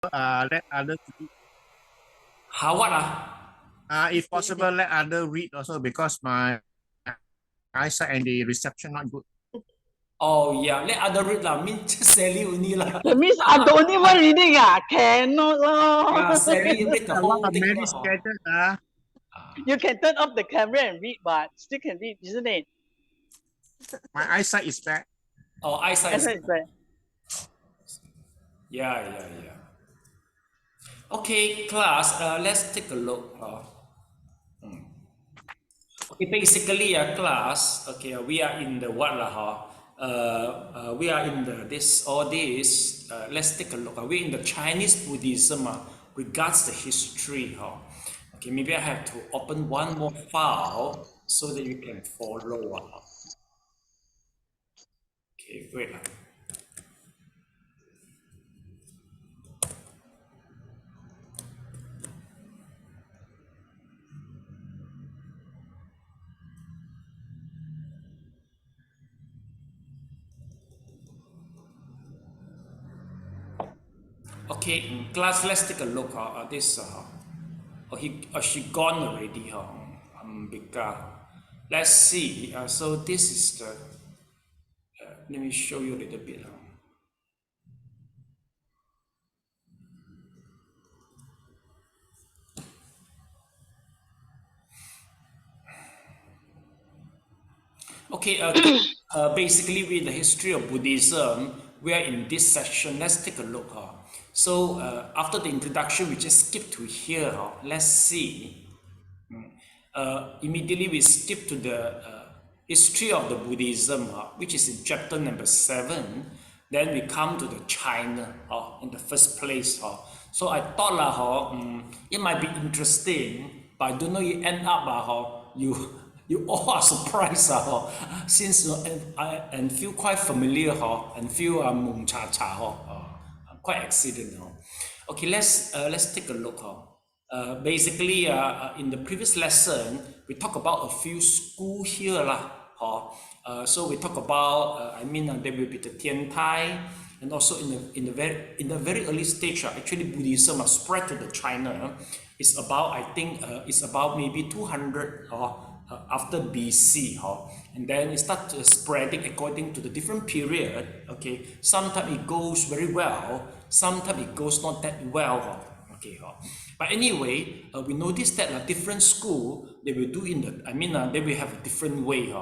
let others read. How what ah? If possible, let others read also because my eyesight and the reception not good. Oh yeah, let other read lah. Mean just Sally only lah. That means I don't even reading cannot Yeah, lor. Sally read the A lot whole of thing many lah. scattered. You can turn off the camera and read, but still can read, isn't it? My eyesight is bad. Oh, eyesight. Eyesight is bad. Yeah. Okay, class. Let's take a look. Okay, basically, class. Okay, we are in the what lah? We are in the this or this. Let's take a look. We're in the Chinese Buddhism regards the history. Okay, maybe I have to open one more file so that you can follow. Okay, wait. Okay, in class, let's take a look. This, she gone already. Ambika. Let's see. So this is the. Let me show you a little bit. Okay, basically with the history of Buddhism, we are in this section. Let's take a look. So after the introduction, we just skip to here. Let's see. Immediately we skip to the history of the Buddhism, which is in chapter number 7. Then we come to the China in the first place. So I thought it might be interesting, but I don't know you end up you all are surprised since and feel quite familiar and feel mung cha cha quite accident. Okay, let's take a look. Basically, in the previous lesson, we talk about a few schools here lah. So we talk about there will be the Tian Tai, and also in the very early stage, actually Buddhism spread to the China. It's about it's about maybe 200 after BC, and then it starts spreading according to the different period. Okay, sometimes it goes very well, sometimes it goes not that well. Okay, but anyway, we noticed that different school they will do in the they will have a different way.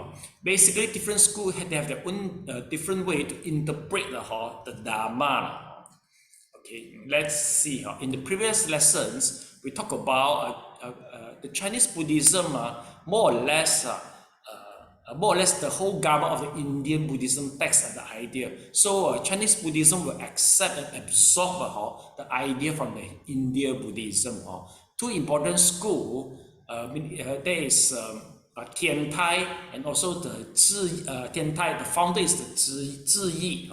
Basically, different school they have their own different way to interpret the Dharma. Okay, let's see. In the previous lessons, we talk about the Chinese Buddhism, more or less the whole gamut of the Indian Buddhism text and the idea. So Chinese Buddhism will accept and absorb the idea from the Indian Buddhism. Two important schools, there is Tian Tai and also the Tian Tai, the founder is the Zhi Yi.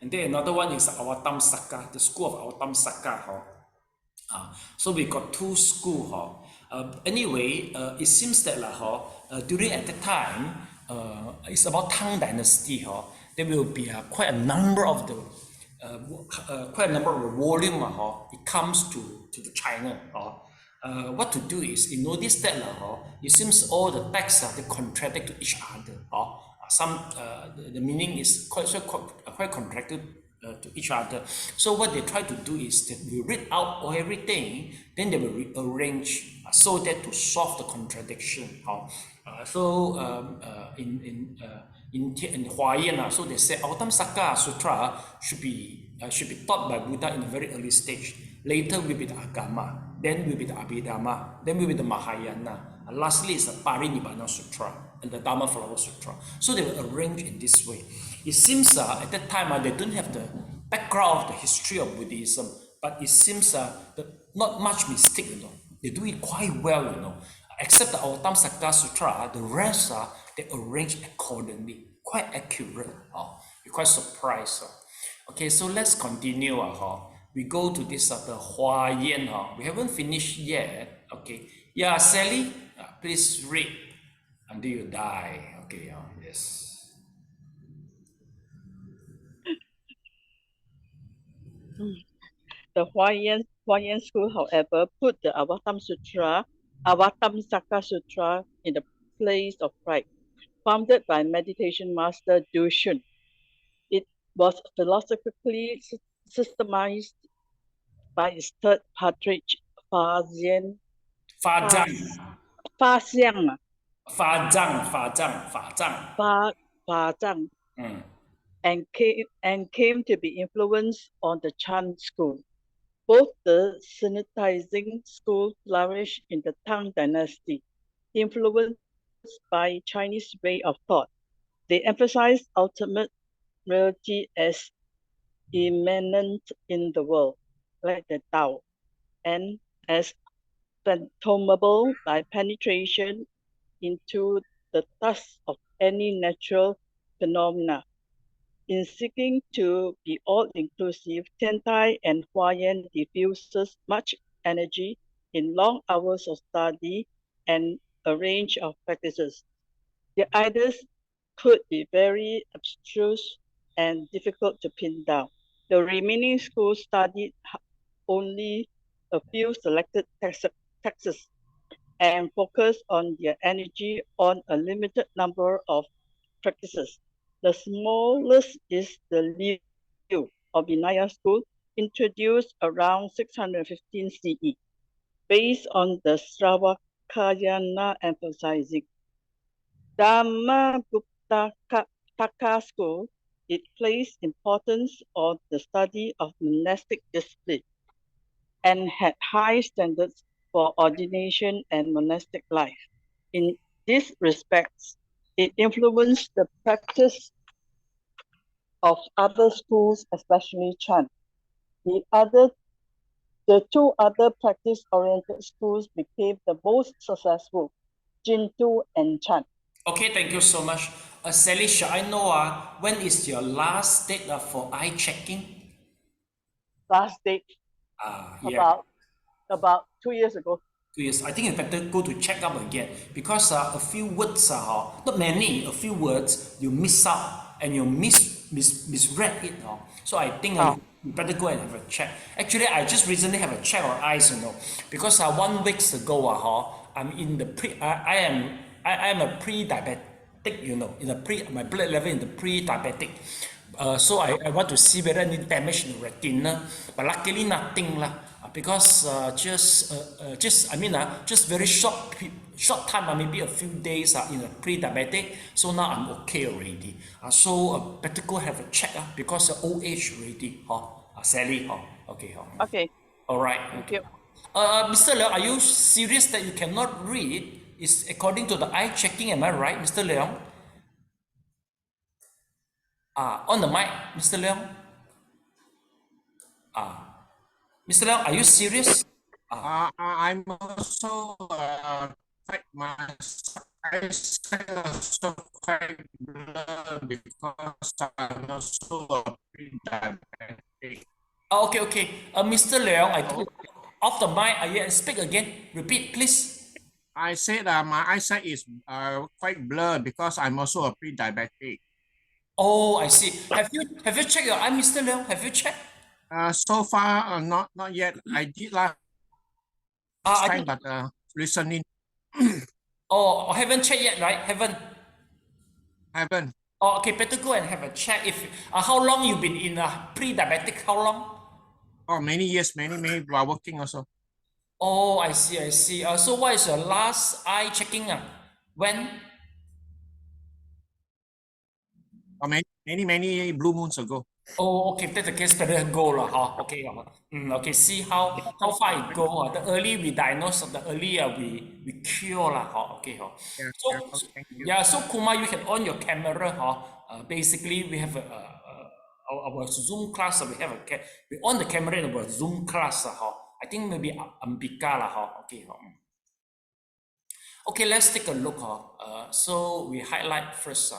And then another one is Avatam Saka, the school of Avatam Saka. So we got two schools. Anyway, it seems that during at the time, it's about Tang Dynasty. There will be quite a number of the volume. It comes to the China. What to do is, you notice that it seems all the texts they contradict to each other. The meaning is quite contradicted to each other. So what they try to do is that we read out everything, then they will rearrange so that to solve the contradiction. In Huayan, so they say Avatam Saka Sutra should be taught by Buddha in a very early stage. Later will be the Agama, then will be the Abhidhamma, then will be the Mahayana, and lastly is the Parinibbana Sutra and the Dharma Flower Sutra. So they will arrange in this way. It seems at that time they don't have the background of the history of Buddhism, but it seems that not much mistake, They do it quite well, Except the Avatam Saka Sutra, the rest they arrange accordingly, quite accurate. You're quite surprised. Okay, so let's continue. We go to this the Huayan. We haven't finished yet. Okay, yeah, Sally, please read until you die. Okay, yes. The Huayan school, however, put the Avatamsaka Sutra in the place of pride, founded by meditation master Du Shun. It was philosophically systemized by its third patriarch, Fa Xiang, and came to be influenced on the Chan school. Both the Cina-20230225-schools school flourished in the Tang dynasty, influenced by Chinese way of thought. They emphasized ultimate reality as immanent in the world, like the Tao, and as phantomable by penetration into the dust of any natural phenomena. In seeking to be all-inclusive, Tiantai and Huayan diffuses much energy in long hours of study and a range of practices. The ideas could be very abstruse and difficult to pin down. The remaining schools studied only a few selected texts and focused on their energy on a limited number of practices. The smallest is the Liu or Vinaya school, introduced around 615 CE, based on the Sravakayana emphasizing. Dhammaguptaka school, it placed importance on the study of monastic discipline and had high standards for ordination and monastic life. In these respects, it influenced the practice of other schools, especially Chan. The two other practice-oriented schools became the most successful, Jintu and Chan. Okay, thank you so much. Sally, shall I know when is your last date for eye checking? Last date, about 2 years ago. 2 years. I think it's better go to check up again because a few words, not many, a few words you miss out and you misread it. So I think you better go and have a check. Actually, I just recently have a check on eyes, because 1 week ago, I'm in the I am a pre-diabetic, in the my blood level in the pre-diabetic. So I want to see whether any damage in the retina, but luckily nothing lah. Because just very short time, maybe a few days in a pre-diabetic. So now I'm okay already. So better go have a check because old age already. Sally. Okay. Okay. All right. Thank you. Mr. Leong, are you serious that you cannot read? Is according to the eye checking, am I right, Mr. Leong? On the mic, Mr. Leong. Mr. Leong, are you serious? I'm also my eyesight also quite blurred because I'm also a pre-diabetic. Okay. Mr. Leong, I told you, off the mic, speak again. Repeat, please. I said my eyesight is quite blurred because I'm also a pre-diabetic. Oh, I see. Have you checked your eye, Mr. Leong? Have you checked? So far, not yet. I did last time, but recently. Oh, haven't checked yet, right? Haven't. Oh, okay. Better go and have a check. If how long you been in pre-diabetic? How long? Oh, many years, many while working also. Oh, I see. So what is your last eye checking? When? Many blue moons ago. Oh, okay. That's the case. Better go lah. Okay. Okay. See how far it go. The early we diagnose, the earlier we cure lah. Okay. So Kumar, you can on your camera. Basically, we have our Zoom class. We on the camera in our Zoom class. I think maybe Ambika lah. Okay. Okay. Let's take a look. So we highlight first.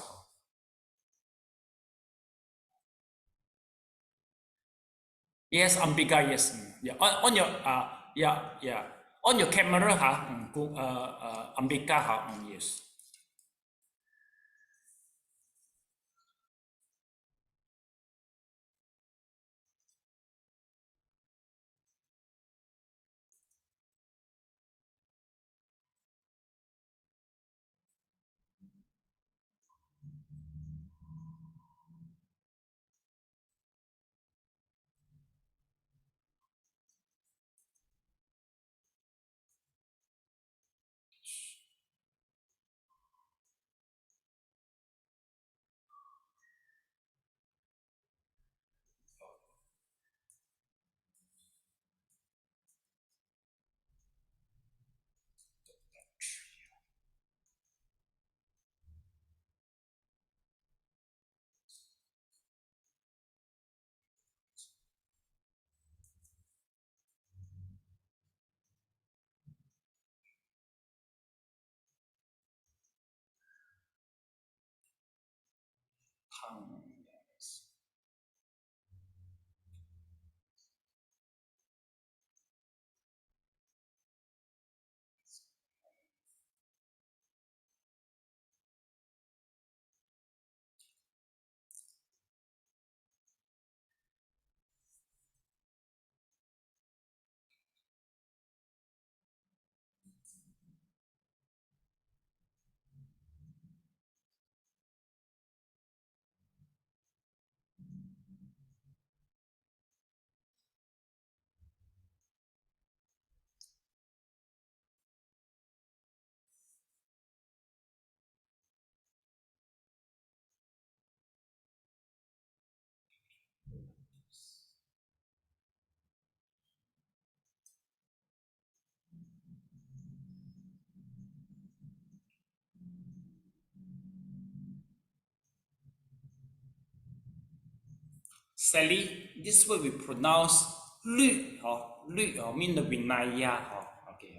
Yes, Ambika, yes. Yeah. On your on your camera, Ambika, yes. Sally, this word we pronounce lü, lü mean the Vinaya. Okay.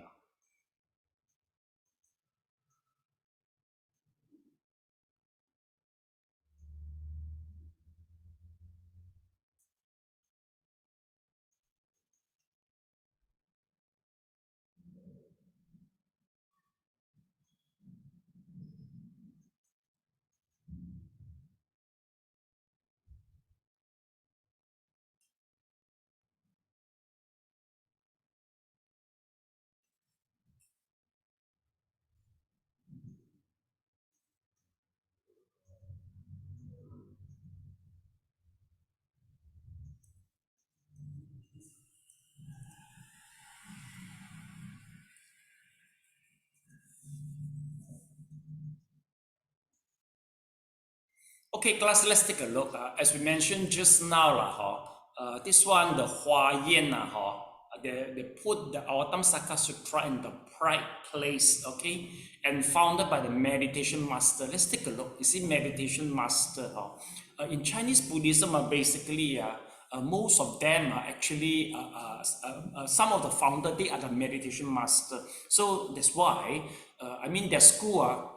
Okay, class, let's take a look. As we mentioned just now, this one, the Hua Yin, they put the Avatamsaka Sutra in the right place, okay, and founded by the meditation master. Let's take a look. You see, meditation master. In Chinese Buddhism, basically, most of them are actually, some of the founder, they are the meditation master. So that's why, their school,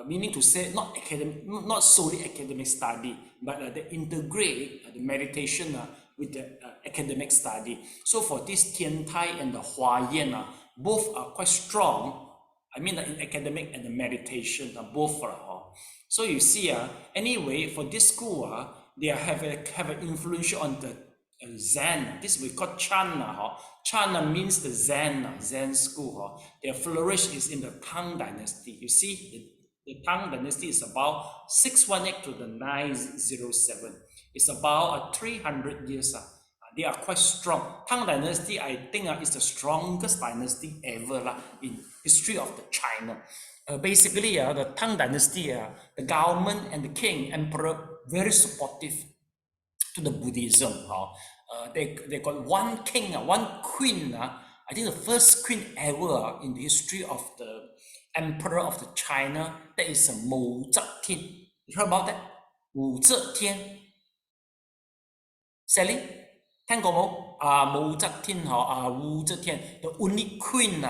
meaning to say not academic, not solely academic study, but they integrate the meditation with the academic study. So for this Tian Tai and the Hua Yan, both are quite strong. In academic and the meditation, both are. So you see, anyway, for this school, they have an influence on the Zen. This we call Chana. Chana means the Zen school. Their flourish is in the Tang Dynasty. You see, the Tang Dynasty is about 618 to the 907. It's about 300 years. They are quite strong. Tang Dynasty, I think, is the strongest dynasty ever in history of the China. Basically, the Tang Dynasty, the government and the king, emperor, very supportive to the Buddhism. They got one king, one queen. I think the first queen ever in the history of the emperor of the China, that is Mu Zetian. You heard about that? Mu Zetian. Sally, 聽過冇？武則天武則天 the only queen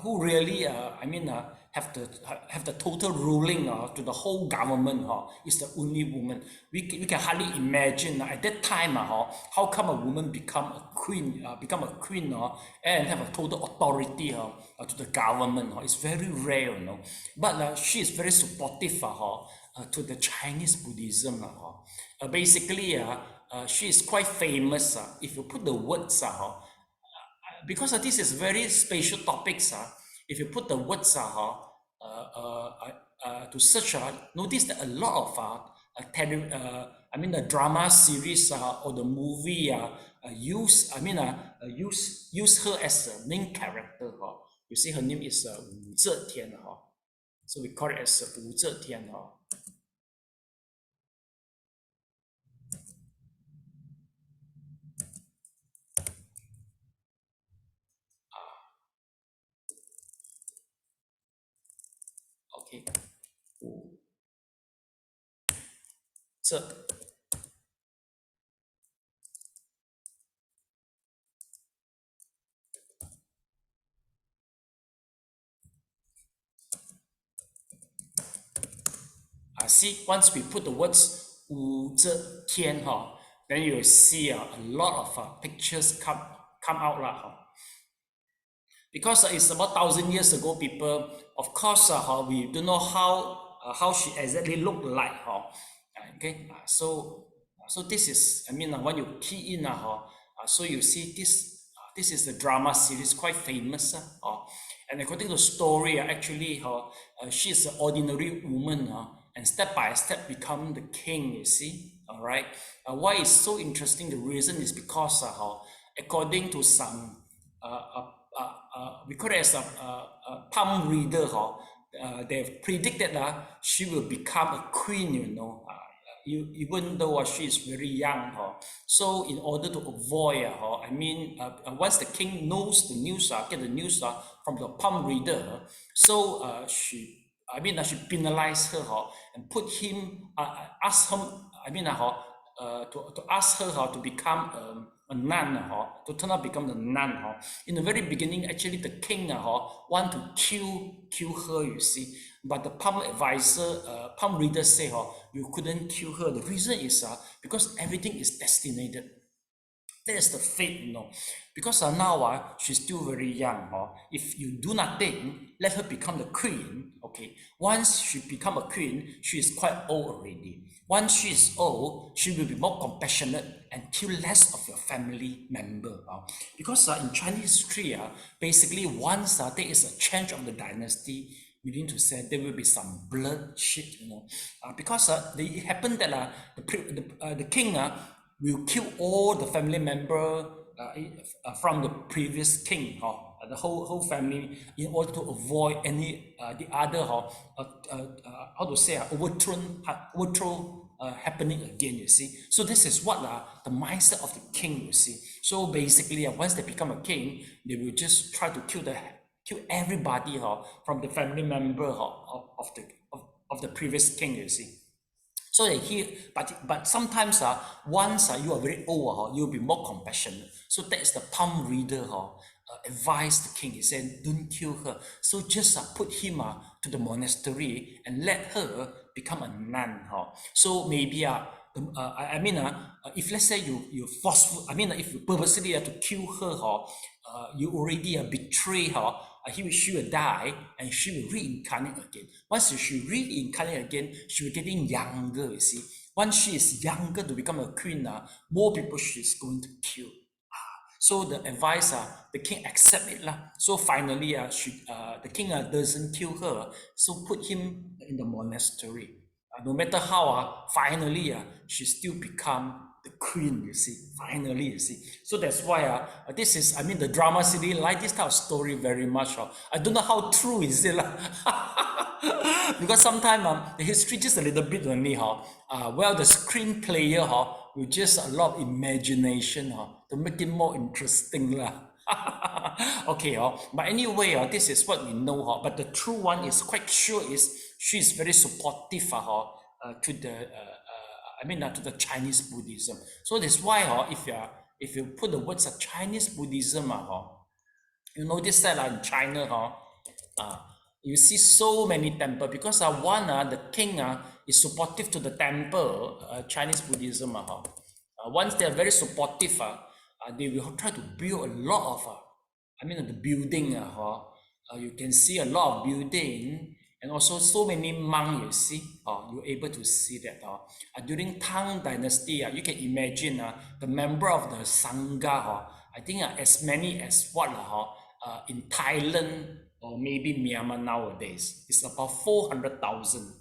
who really have the total ruling to the whole government is the only woman. We can hardly imagine at that time how come a woman become a queen and have a total authority to the government. It's very rare, but she is very supportive to the Chinese Buddhism. Basically, she is quite famous. If you put the words, because this is very spatial topics, if you put the words to search, notice that a lot of the drama series or the movie use her as a main character. You see, her name is Wu Zetian. So we call it as Wu Zetian. Okay. So see, once we put the words Wu Zetian, then you will see a lot of pictures come out. Because it's about 1,000 years ago, people, of course, we don't know how she exactly looked like. Okay, so this is, when you key in, so you see this is the drama series, quite famous. And according to the story, actually, she is an ordinary woman, and step by step become the king, you see. All right. Why it's so interesting? The reason is because according to some we call it as a palm reader, they've predicted that she will become a queen, even though she is very young. So in order to avoid, once the king knows the news, get the news from the palm reader, so she penalized her and put him, ask him, to ask her to become a nun, to turn out become the nun. In the very beginning, actually the king want to kill her, you see, but the palm advisor, palm reader say you couldn't kill her. The reason is because everything is destinated. That is the fate, because now she's still very young. If you do nothing, let her become the queen. Okay, once she become a queen, she is quite old already. Once she is old, she will be more compassionate and kill less of your family member. Because in Chinese history, basically once there is a change of the dynasty, meaning to say there will be some bloodshed, because it happened that the king will kill all the family member from the previous king, the whole family, in order to avoid any the other overthrow happening again, you see. So this is what the mindset of the king, you see. So basically, once they become a king, they will just try to kill everybody from the family member of the previous king, you see. So they hear, but sometimes once you are very old, you'll be more compassionate. So that is the palm reader advise the king. He said, don't kill her. So just put him to the monastery and let her become a nun. So maybe if let's say you forceful, if you purposely have to kill her, you already betray her. She will die and she will reincarnate again. Once she reincarnate again, she will getting younger, you see. Once she is younger to become a queen, more people she's going to kill. So the advice, the king accept it. So finally, the king doesn't kill her, so put him in the monastery. No matter how, finally, she still become the queen, you see, finally, you see. So that's why this is, the drama series like this type of story very much. I don't know how true is it. Because sometimes the history just a little bit only. Well, the screen player with just a lot of imagination to make it more interesting. Okay, but anyway, this is what we know. But the true one is quite sure is she is very supportive to the to the Chinese Buddhism. So that's why if you put the words of Chinese Buddhism, you notice that in China, you see so many temples because the king is supportive to the temple, Chinese Buddhism. Once they are very supportive, they will try to build a lot of, the building. You can see a lot of building and also so many monks, you see. You're able to see that. During Tang Dynasty, you can imagine the member of the Sangha, I think as many as what in Thailand or maybe Myanmar nowadays. It's about 400,000.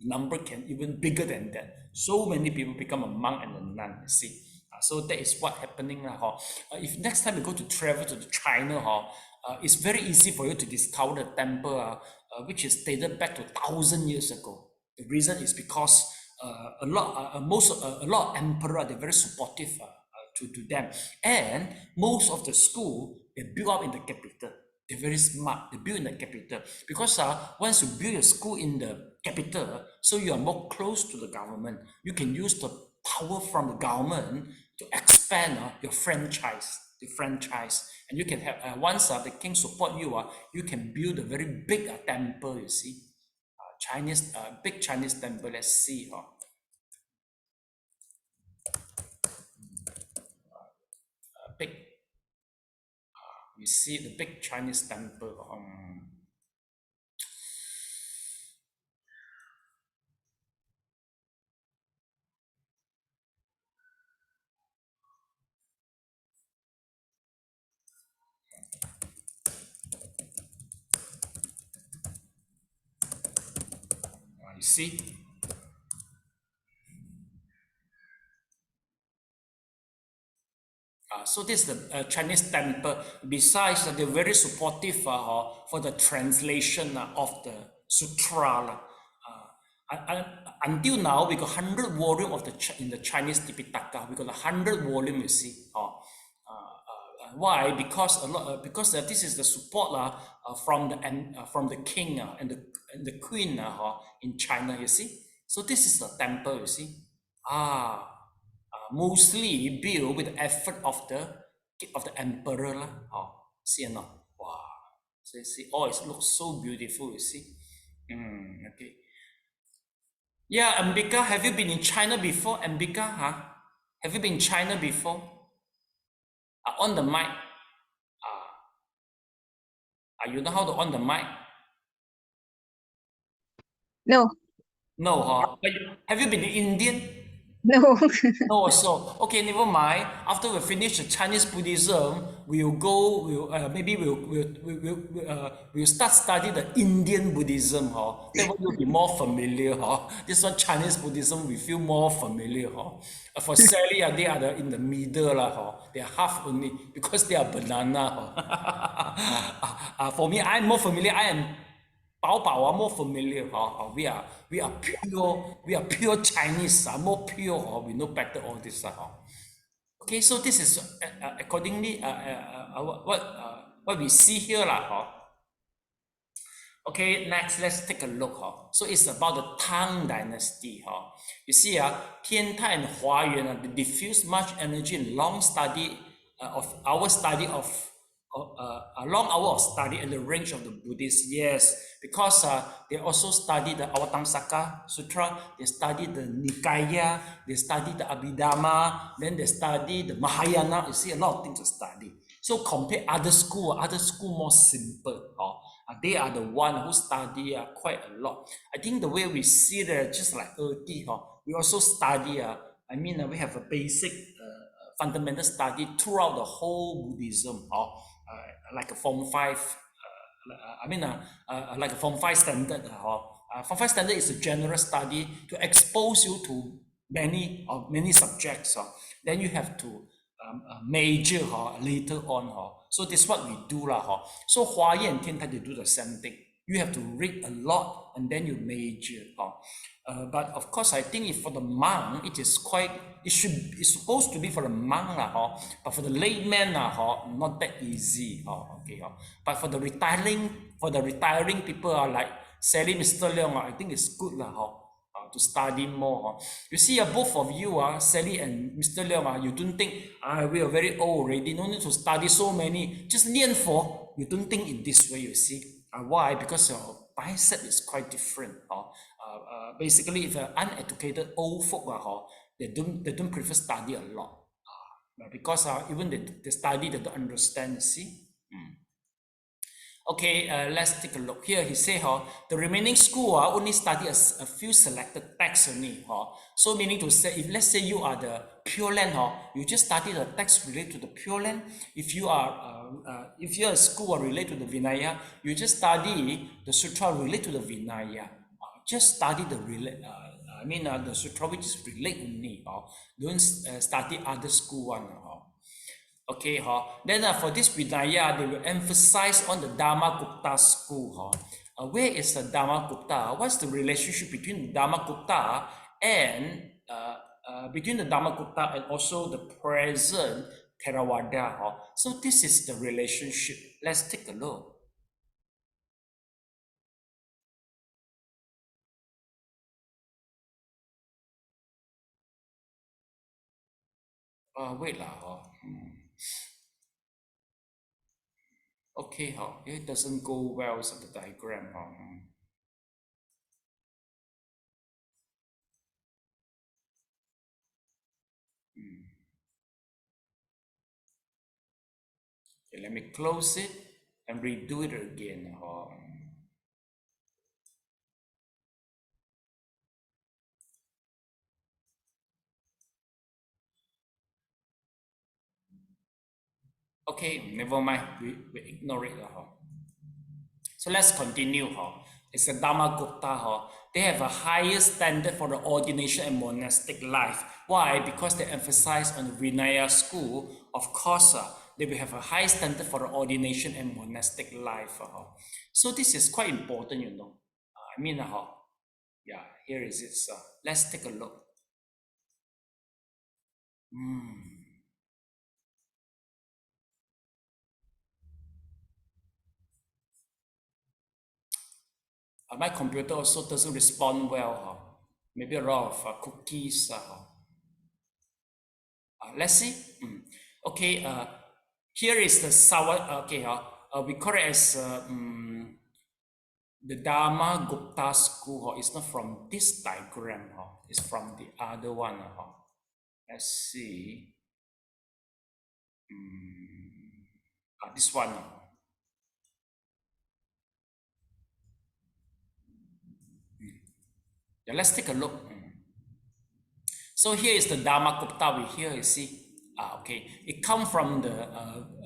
number can even bigger than that. So many people become a monk and a nun, you see. So that is what happening. If next time you go to travel to China, it's very easy for you to discover the temple which is dated back to 1,000 years ago. The reason is because a lot of emperor, they're very supportive to them, and most of the school they built up in the capital. They're very smart. They build in the capital because once you build a school in the capital, so you are more close to the government. You can use the power from the government to expand your franchise, and you can have once the king support you, you can build a very big temple. You see, big Chinese temple. Let's see, big. You see the big Chinese temple. You see. So this is the Chinese temple. Besides, they're very supportive for the translation of the sutra. Until now, we got 100 volume of in the Chinese Tipitaka. We got 100 volume. You see. Why? Because this is the support from the king and the queen in China. You see. So this is the temple. You see. Mostly built with the effort of the emperor. See or not? Wow. So you see, it looks so beautiful, you see. Okay. Yeah, Ambika, have you been in China before? Ambika, have you been in China before? On the mic. You know how to on the mic? No. No, but have you been in Indian? No. No, so okay, never mind. After we finish the Chinese Buddhism, we'll start study the Indian Buddhism. That will be more familiar. This one Chinese Buddhism we feel more familiar. For Sally, they are in the middle. They are half only because they are banana. For me, I'm more familiar. I am more familiar. We are pure Chinese. More pure. We know better all this. Okay, so this is accordingly what we see here. Okay, next let's take a look. So it's about the Tang Dynasty. You see, Tian Tai and Hua Yuan they diffuse much energy and long study of our study of a long hour of study in the range of the Buddhists. Yes, because they also study the Avatamsaka Sutra, they study the Nikaya, they study the Abhidhamma, then they study the Mahayana. You see, a lot of things to study. So compare other school more simple. They are the one who study quite a lot. I think the way we see that, just like we also study. We have a basic fundamental study throughout the whole Buddhism. Like a Form 5, like a Form 5 standard. Form 5 standard is a general study to expose you to many subjects. Then you have to major later on. So this is what we do. So Hua Yi and Tian Tai, they do the same thing. You have to read a lot and then you major. But of course, I think if for the monk, it's supposed to be for the monk, but for the layman, not that easy. Okay, but for the retiring people like Sally, Mr. Leong, I think it's good to study more. You see, both of you, Sally and Mr. Leong, you don't think we are very old already, no need to study so many. Just nian for. You don't think in this way. You see, why? Because your mindset is quite different. Basically, if uneducated old folk, they don't prefer study a lot, because even they study, they don't understand. See. Okay, let's take a look here. He say, the remaining school only study a few selected texts only. So meaning to say, if let's say you are the Pure Land, you just study the text related to the Pure Land. If you are a school related to the Vinaya, you just study the sutra related to the Vinaya. just study the the sutra which is relate only. Don't study other school one. Okay, then for this Vinaya, they will emphasize on the Dharmakupta school. Where is the Dharmakupta? What's the relationship between the Dharmakupta and also the present Theravada? So this is the relationship. Let's take a look. Wait lah. Okay, it doesn't go well with the diagram. Okay, let me close it and redo it again. Okay, never mind. We ignore it. So let's continue. It's a Dharmakupta. They have a higher standard for the ordination and monastic life. Why? Because they emphasize on the Vinaya school. Of course, they will have a high standard for the ordination and monastic life. So this is quite important, you know. Yeah, here is it. Let's take a look. My computer also doesn't respond well. Maybe a lot of cookies. Let's see. Okay, here is the Sawa. Okay, we call it as the Dharmakupta school. It's not from this diagram. It's from the other one. Let's see. This one. Yeah, let's take a look. So here is the Dharmakupta. We here you see. Okay, it comes from the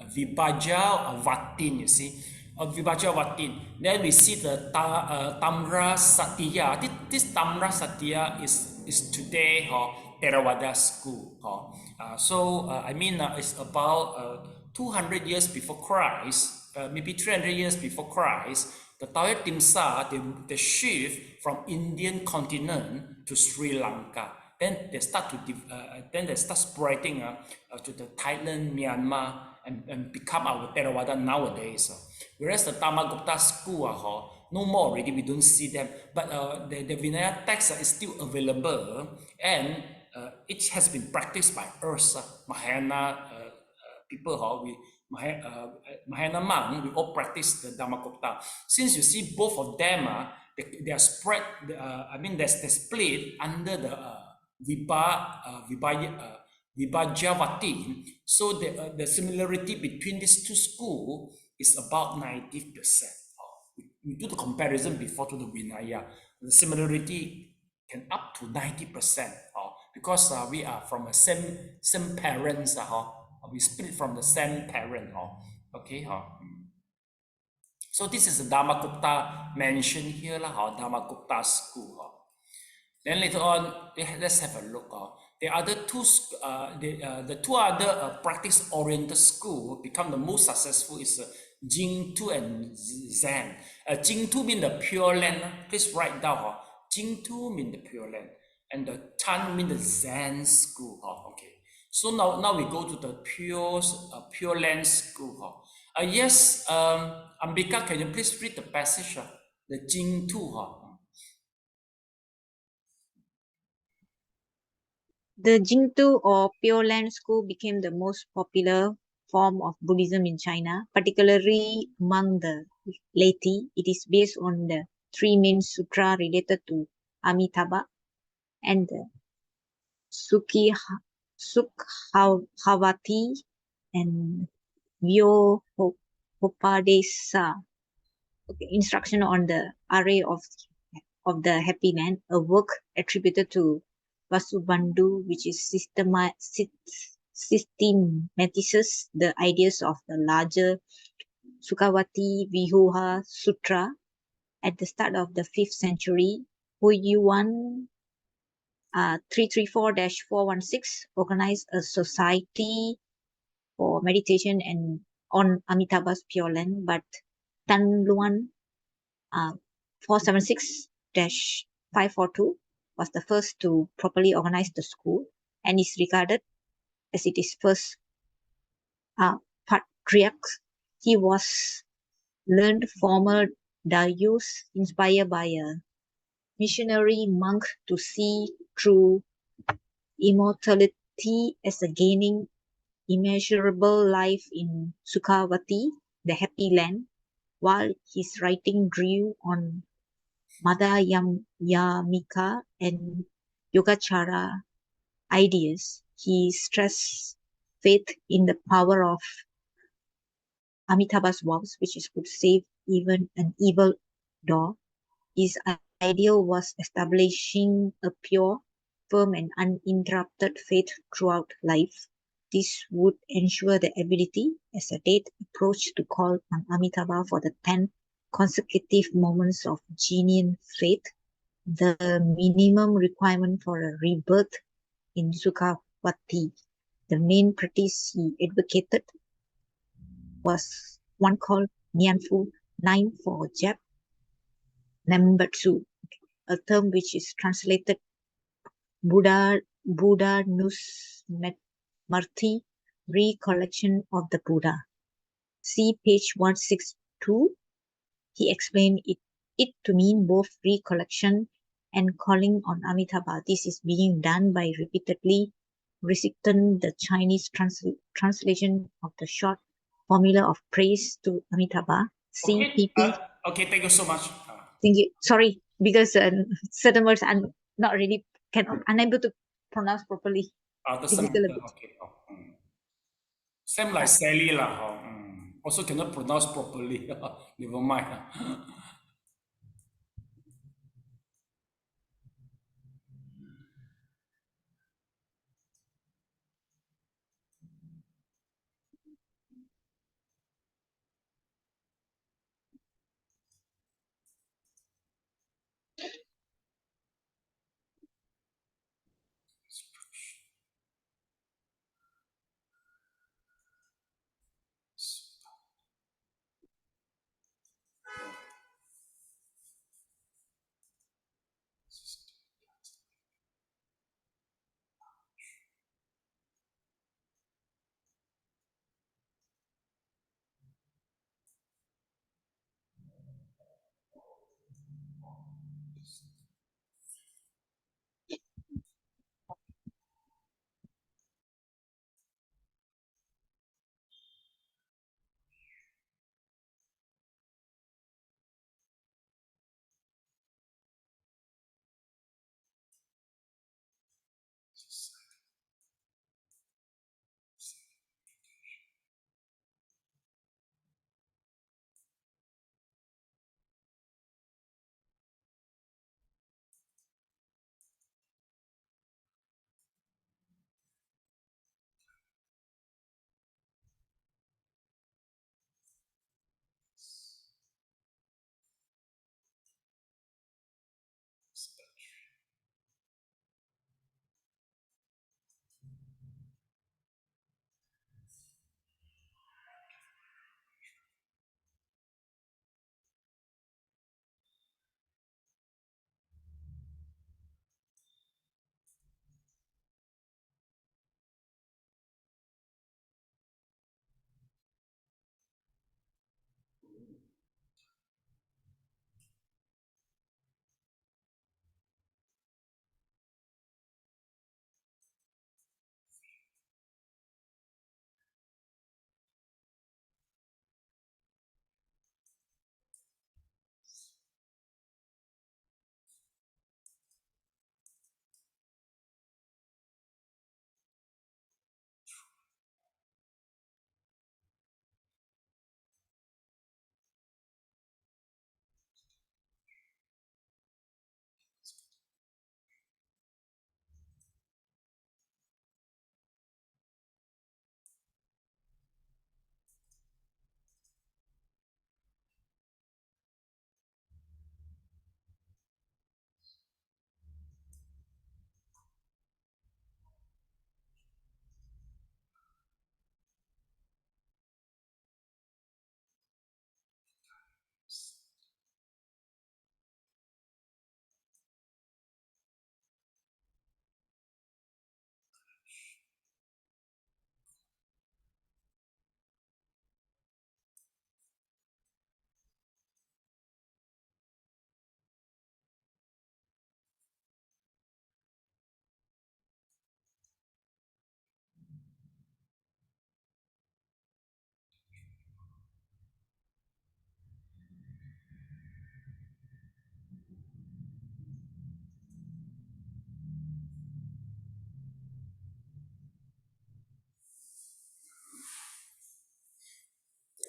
Vibhaja Vatin. You see, Vibhaja Vatin. Then we see the Tamra Satya. This Tamra Satya is today Theravada school. It's about 200 years before Christ, maybe 300 years before Christ. The Taoist Timsa, they shift from Indian continent to Sri Lanka. Then they start spreading to the Thailand, Myanmar, and become our Theravada nowadays. Whereas the Dharmakupta school, no more already, we don't see them. But the Vinaya text is still available, and it has been practiced by us, Mahayana people. Mahayana monk, we all practice the Dharmakupta. Since you see both of them, they are spread. They're split under the Vibhajavati. So the similarity between these two schools is about 90%. We do the comparison before to the Vinaya. The similarity can up to 90%. Because we are from a same parents. We split from the same parent. Okay. So this is the Dharmakupta mentioned here, Dharmakupta school. Then later on, let's have a look. The two other practice-oriented school become the most successful is Jingtu and Zen. Jingtu means the Pure Land. Please write down. Jingtu means the Pure Land, and the Chan means the Zen school. Okay. So now we go to the Pure Land school. Yes, Ambika, can you please read the passage? The Jingtu. The Jingtu or Pure Land school became the most popular form of Buddhism in China, particularly among the laity. It is based on the three main sutras related to Amitabha and the Sukhavati and Vyohopadesa. Instruction on the array of the happy land, a work attributed to Vasubandhu, which is systematizes the ideas of the larger Sukhavati Vyuha Sutra at the start of the 5th century. Huyuan 334-416 organized a society for meditation and on Amitabha's Pure Land, but Tan Luan 476-542 was the first to properly organize the school and is regarded as its first patriarch. He was learned former Dayus inspired by a missionary monk to see through immortality as a gaining immeasurable life in Sukhavati, the happy land, while his writing drew on Madhyamika and Yogacara ideas. He stressed faith in the power of Amitabha's vows, which is could save even an evil dog. His ideal was establishing a pure, firm, and uninterrupted faith throughout life. This would ensure the ability, as a date approached, to call on Amitabha for the 10 consecutive moments of genuine faith, the minimum requirement for a rebirth in Sukhavati. The main practice he advocated was one called Nyanfu 9 for Jap Nembutsu, a term which is translated Buddha Nusmarti, recollection of the Buddha. See page 162. He explained it to mean both recollection and calling on Amitabha. This is being done by repeatedly reciting the Chinese translation of the short formula of praise to Amitabha. CPP. Okay, thank you so much. Thank you. Sorry, because certain words I'm not really unable to pronounce properly. Doesn't matter. Okay. Same like Sally lah. Also cannot pronounce properly. Never mind.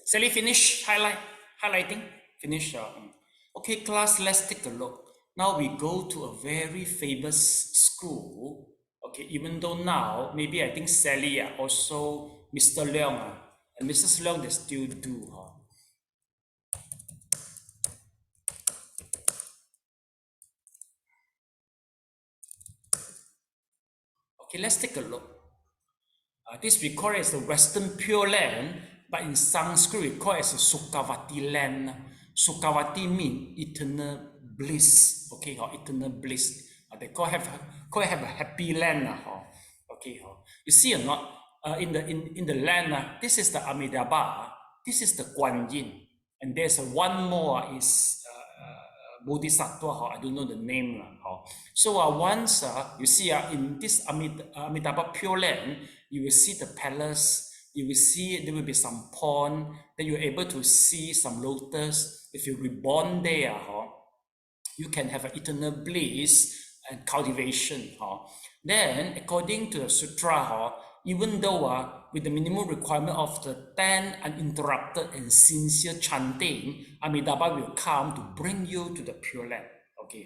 Sally, finish highlighting? Finish. Okay, class, let's take a look. Now we go to a very famous school. Okay, even though now, maybe I think Sally, also Mr. Leong, and Mrs. Leong, they still do. Okay, let's take a look. This we call it as the Western Pure Land, but in Sanskrit we call it as the Sukhavati land. Sukhavati means eternal bliss. Okay, eternal bliss. They call it have a happy land. Okay, you see or not? In the land, this is the Amitabha, this is the Guan Yin, and there's one more is Bodhisattva. I don't know the name. So once you see in this Amitabha Pure Land, you will see the palace, you will see there will be some pond, then you're able to see some lotus. If you're reborn there, you can have an eternal bliss and cultivation. Then, according to the sutra, even though with the minimum requirement of the 10 uninterrupted and sincere chanting, Amitabha will come to bring you to the Pure Land. Okay,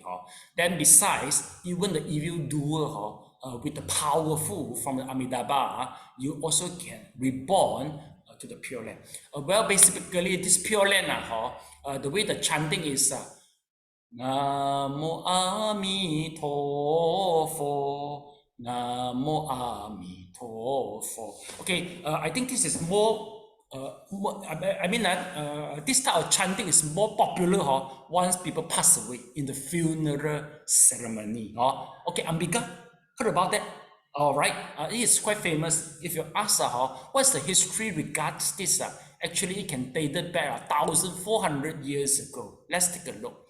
then besides, even the evildoer, with the powerful from the Amitabha, you also can reborn to the Pure Land. Well, basically, this Pure Land, the way the chanting is Namo Amitofo, Namo Amitofo. Okay, I think this is more. This type of chanting is more popular once people pass away in the funeral ceremony. Okay, Ambika, heard about that? All right, it is quite famous. If you ask what's the history regards this, actually it can date back 1,400 years ago. Let's take a look.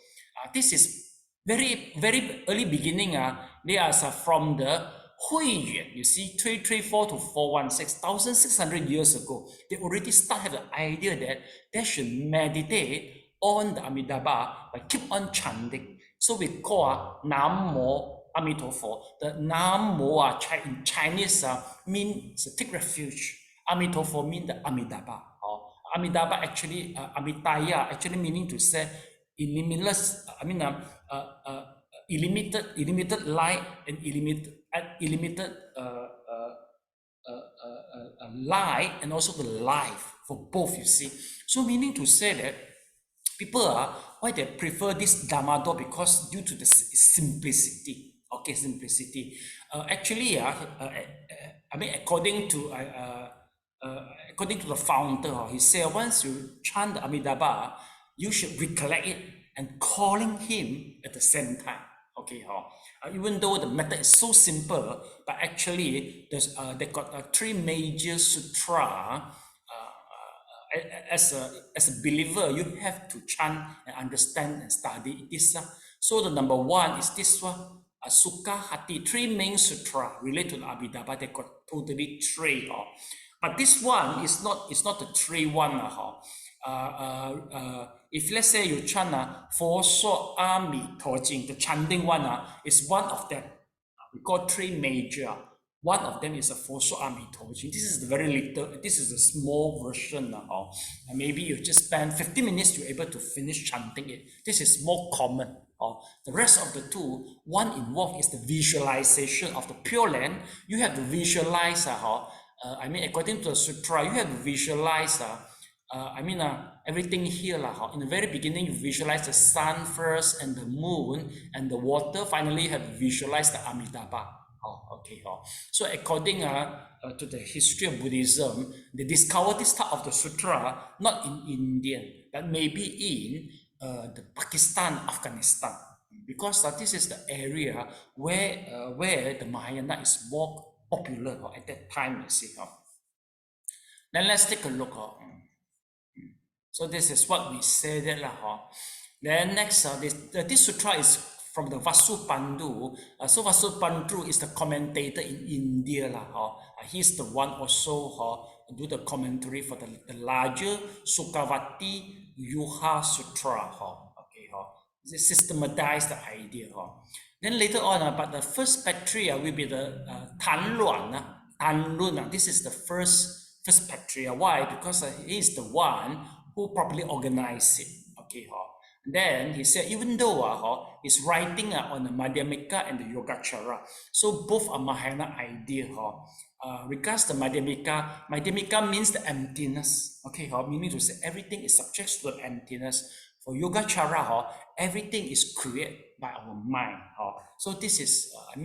This is very, very early beginning. They are from the Huiyuan, you see, 334 to 416, 1,600 years ago. They already started the idea that they should meditate on the Amitabha, but keep on chanting. So we call Namo Amitofo. The Namo in Chinese means take refuge. Amitofo means the Amitabha. Amitabha actually, Amitaya actually meaning to say limitless, illimited light and illimited light, and also the life for both, you see. So meaning to say that people why they prefer this Dhammador, because due to the simplicity. Okay, simplicity. Actually, according to the founder, he said once you chant the Amitabha, you should recollect it and calling him at the same time. Okay, even though the method is so simple, but actually they got three major sutra. As a believer, you have to chant and understand and study this. So the number one is this one, Sukha Hati, three main sutra related to the Abhidhamma. They got totally three. But this one is not the three one. If let's say you chant Fo So Ami Tojing, the chanting one is one of them. We call three major. One of them is a Fo So Ami Tojing. This is the very little. This is a small version. And maybe you just spend 50 minutes, you're able to finish chanting it. This is more common. The rest of the two, one involved is the visualization of the Pure Land. You have to visualize. According to the sutra, you have to visualize. Everything here. In the very beginning, you visualize the sun first, and the moon, and the water. Finally, you have to visualize the Amitabha. So according to the history of Buddhism, they discovered this type of the sutra not in India, but maybe in the Pakistan, Afghanistan, because this is the area where the Mahayana is more popular at that time, you see. Then let's take a look. So this is what we said. Then next, this sutra is from the Vasubandhu. So Vasubandhu is the commentator in India. He's the one also do the commentary for the larger Sukhavati Yuha Sutra. They systematize the idea. Then later on, but the first battery will be the Tanluan. Tanlun. This is the first first patriarch. Why? Because he is the one who properly organized it. Okay, and then he said, even though he's writing on the Madhyamika and the Yogacara, so both are Mahayana idea. Regards the Madhyamika means the emptiness. Okay, meaning to say everything is subject to the emptiness. For Yogacara, everything is created by our mind. So this is, the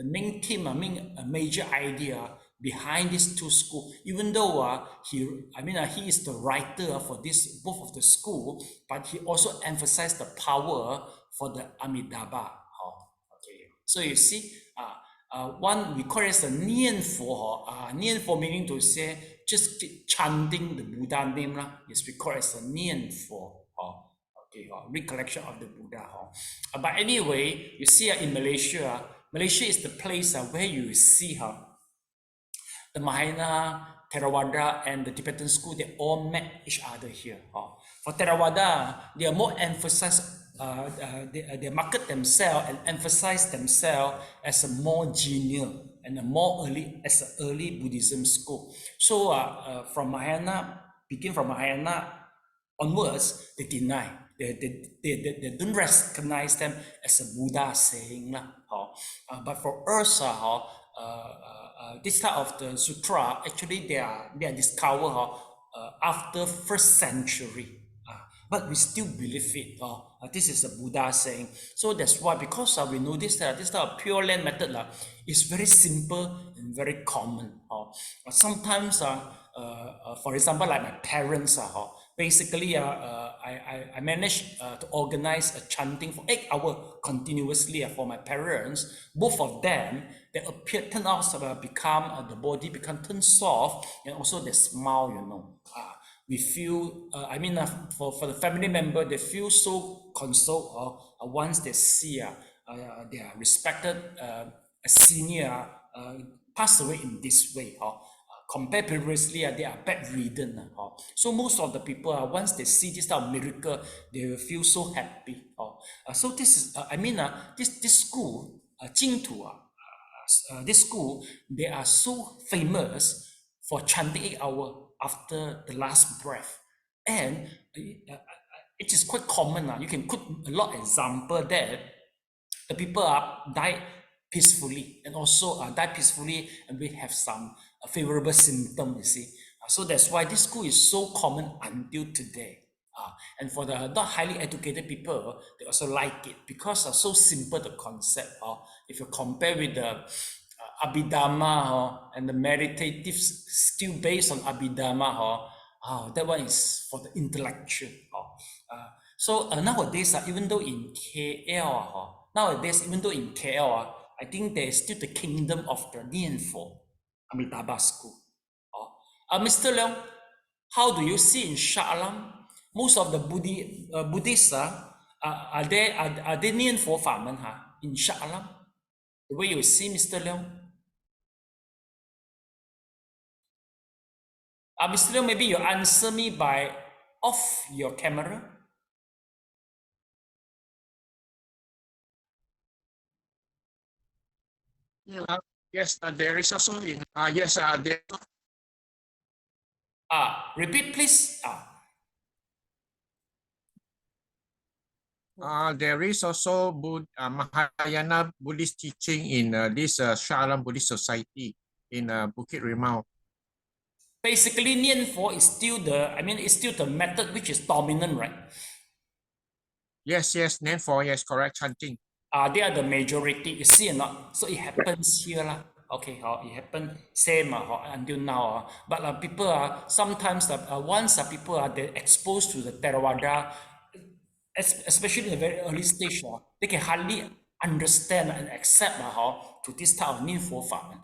main theme, a major idea behind these two schools. Even though he is the writer for this both of the school, but he also emphasized the power for the Amitabha. Okay, so you see, one we call it as the Nian Fo. Nian Fo meaning to say just chanting the Buddha name. Yes, we call it as the Nian Fo. Okay, recollection of the Buddha. But anyway, you see in Malaysia, Malaysia is the place where you see the Mahayana, Theravada, and the Tibetan school, they all met each other here. For Theravada, they are more emphasized, they market themselves and emphasize themselves as a more genial and a more early, as an early Buddhism school. So from Mahayana, begin from Mahayana onwards, they deny. They don't recognize them as a Buddha saying. But for us, this type of the sutra, actually they are discovered after 1st century. But we still believe it. This is a Buddha saying. So that's why, because we know this type of Pure Land method is very simple and very common. Sometimes, for example, like my parents, basically, I managed to organize a chanting for 8 hours continuously for my parents. Both of them, they turn out to become, the body become turn soft, and also they smile, we feel, for the family member, they feel so consoled once they see their respected senior pass away in this way. Compared previously, they are bedridden. So most of the people, once they see this type of miracle, they will feel so happy. So this is, this school, Jingtu, this school, they are so famous for chanting 8 hours after the last breath. And it is quite common. You can put a lot of example that the people died peacefully, and also die peacefully, and we have some favorable symptoms, you see. So that's why this school is so common until today. And for the not highly educated people, they also like it because it's so simple, the concept. If you compare with the Abhidhamma and the meditative still based on Abhidhamma, that one is for the intellectual. So nowadays, even though in KL, I think there is still the kingdom of the Nianfo Amitabha school. Mr. Leong, how do you see in Shah Alam? Most of the Buddhists are they Nianfo Famen in Shah Alam? The way you see, Mr. Leong? Mr. Leong, maybe you answer me by off your camera. Yes, there is also in there. Repeat, please. There is also Mahayana Buddhist teaching in this Shah Alam Buddhist Society in Bukit Rimau. Basically, Nianfo is still the method which is dominant, right? Yes, Nianfo, yes, correct, chanting. They are the majority, you see or not? So it happens here. Okay, it happened same until now. But people sometimes once people are exposed to the Theravada, especially in the very early stage, they can hardly understand and accept to this type of Nianfo Famen.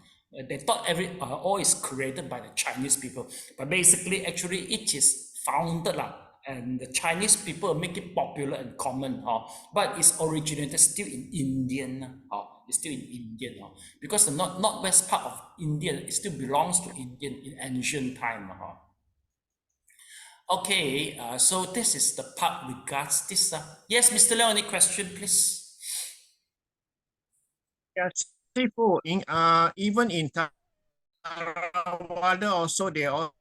They thought all is created by the Chinese people, but basically, actually, it is founded and the Chinese people make it popular and common, but it's originated still in Indian. It's still in Indian, because the northwest part of India, it still belongs to Indian in ancient time. Okay, so this is the part regards this. Yes, Mr. Leong, any question, please? Yes, Sifu, even in Theravada also, they also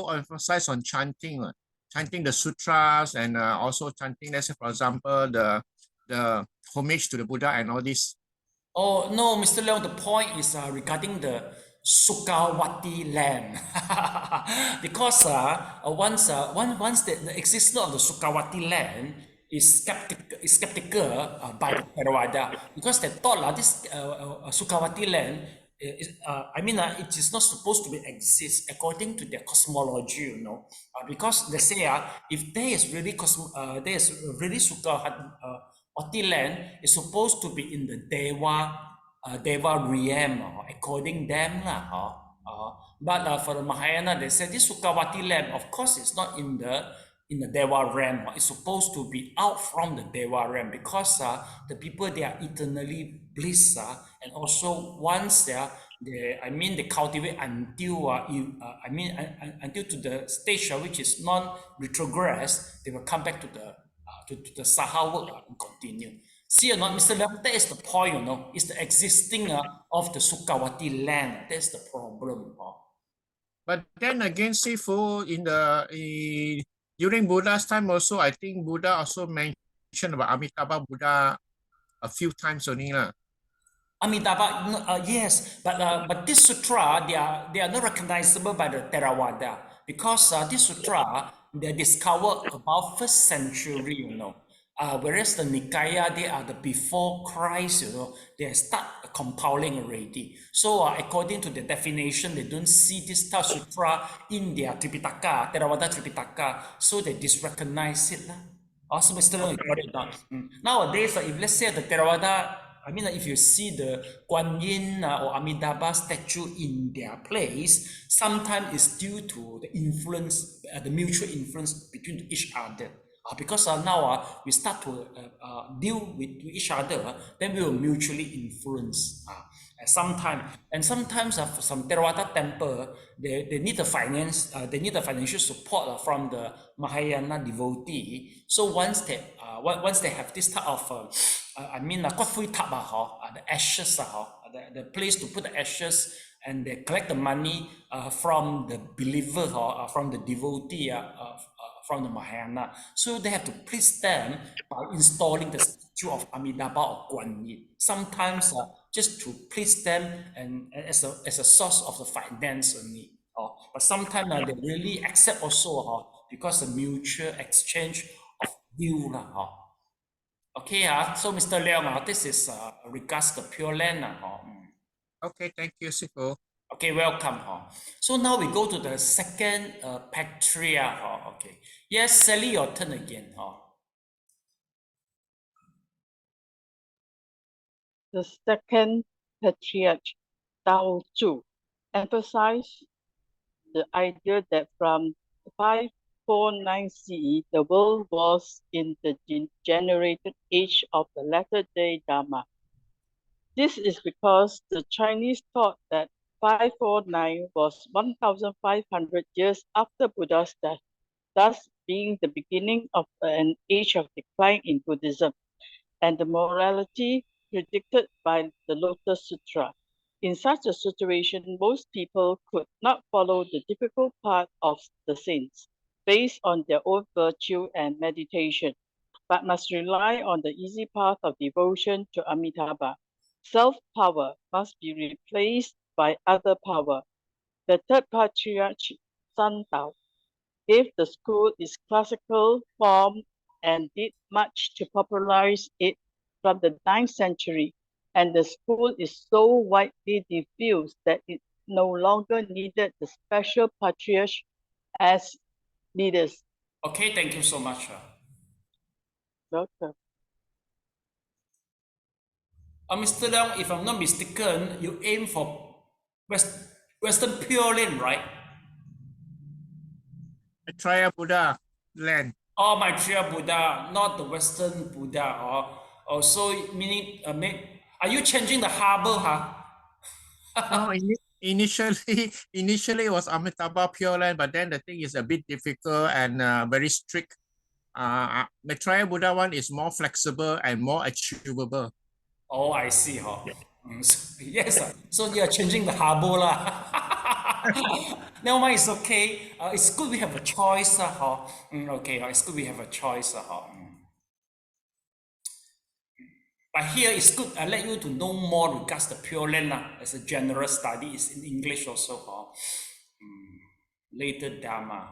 emphasize on chanting, chanting the sutras, and also chanting, let's say, for example, the homage to the Buddha and all this. Oh, no, Mr. Leong, the point is regarding the Sukawati land. Because once the existence of the Sukawati land is skeptical by the Theravada, because they thought this Sukawati land it is not supposed to exist according to their cosmology, because they say if there is really Sukawati land is supposed to be in the Deva realm, according them but for the Mahayana, they said this Sukawati land, of course, it's not in the Deva realm. It's supposed to be out from the Deva realm, because the people, they are eternally bliss, and also once they cultivate until until to the stage which is non-retrogress, they will come back to the Saha work and continue. See or not, Mr. Leong, that is the point, it's the existing of the Sukawati land. That's the problem. But then again, Sifu, during Buddha's time also, I think Buddha also mentioned about Amitabha Buddha a few times only. Amitabha, yes, but this sutra, they are not recognizable by the Theravada, because this sutra, they discovered about 1st century, whereas the Nikaya, they are the before Christ, they start compiling already. So according to the definition, they don't see this type sutra in their Tripitaka, Theravada Tripitaka, so they disrecognize it. Also, Mr. Leong, you got it down. Nowadays, if let's say the Theravada, if you see the Guan Yin or Amitabha statue in their place, sometimes it's due to the influence, the mutual influence between each other. Because now we start to deal with each other, then we will mutually influence. Sometimes for some Theravada temple, they need the finance, they need the financial support from the Mahayana devotee. So once they have this type of the ashes, the place to put the ashes, and they collect the money from the believer or from the devotee from the Mahayana. So they have to please them by installing the statue of Amitabha or Guan Yin. Sometimes just to please them and as a source of the finance only. But sometimes they really accept also because the mutual exchange of view. Okay, so Mr. Leong, this is regards the Pure Land. Okay, thank you, Sifu. Okay, welcome. So now we go to the second patriarch. Okay, yes, Sally, your turn again. The second patriarch, Tao Zhu, emphasized the idea that from 549 CE, the world was in the degenerated age of the latter-day Dharma. This is because the Chinese thought that 549 was 1,500 years after Buddha's death, thus being the beginning of an age of decline in Buddhism, and the morality predicted by the Lotus Sutra. In such a situation, most people could not follow the difficult path of the saints based on their own virtue and meditation, but must rely on the easy path of devotion to Amitabha. Self-power must be replaced by other power. The third patriarch, San Dao, gave the school its classical form and did much to popularize it from the 9th century, and the school is so widely diffused that it no longer needed the special patriarch as leaders. Okay, thank you so much. Welcome. Mr. Leong, if I'm not mistaken, you aim for Western Pure Land, right? Maitreya Buddha land. Oh, Maitreya Buddha, not the Western Buddha. So meaning, are you changing the harbor, No, initially it was Amitabha Pure Land, but then the thing is a bit difficult and very strict. Maitreya Buddha one is more flexible and more achievable. Oh, I see. So, yes, so you are changing the harbor lah. Never mind, it's okay. It's good we have a choice. Okay, it's good we have a choice. But here it's good. I let you to know more regards the Pure Land as a general study. It's in English also. Later Dharma.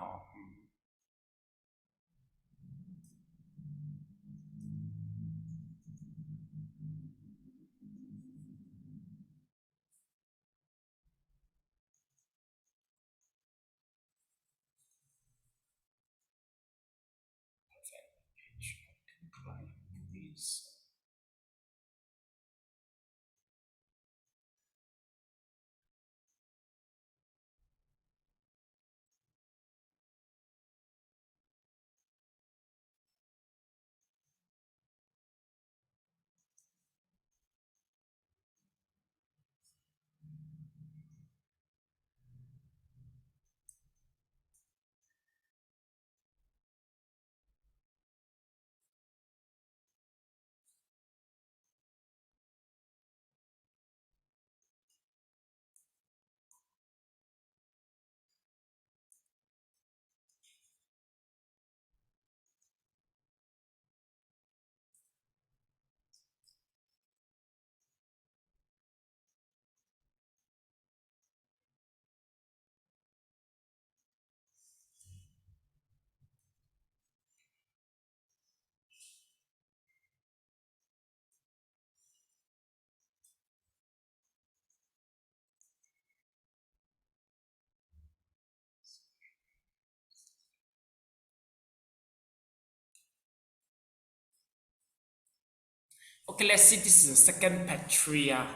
Okay, let's see. This is the second patria.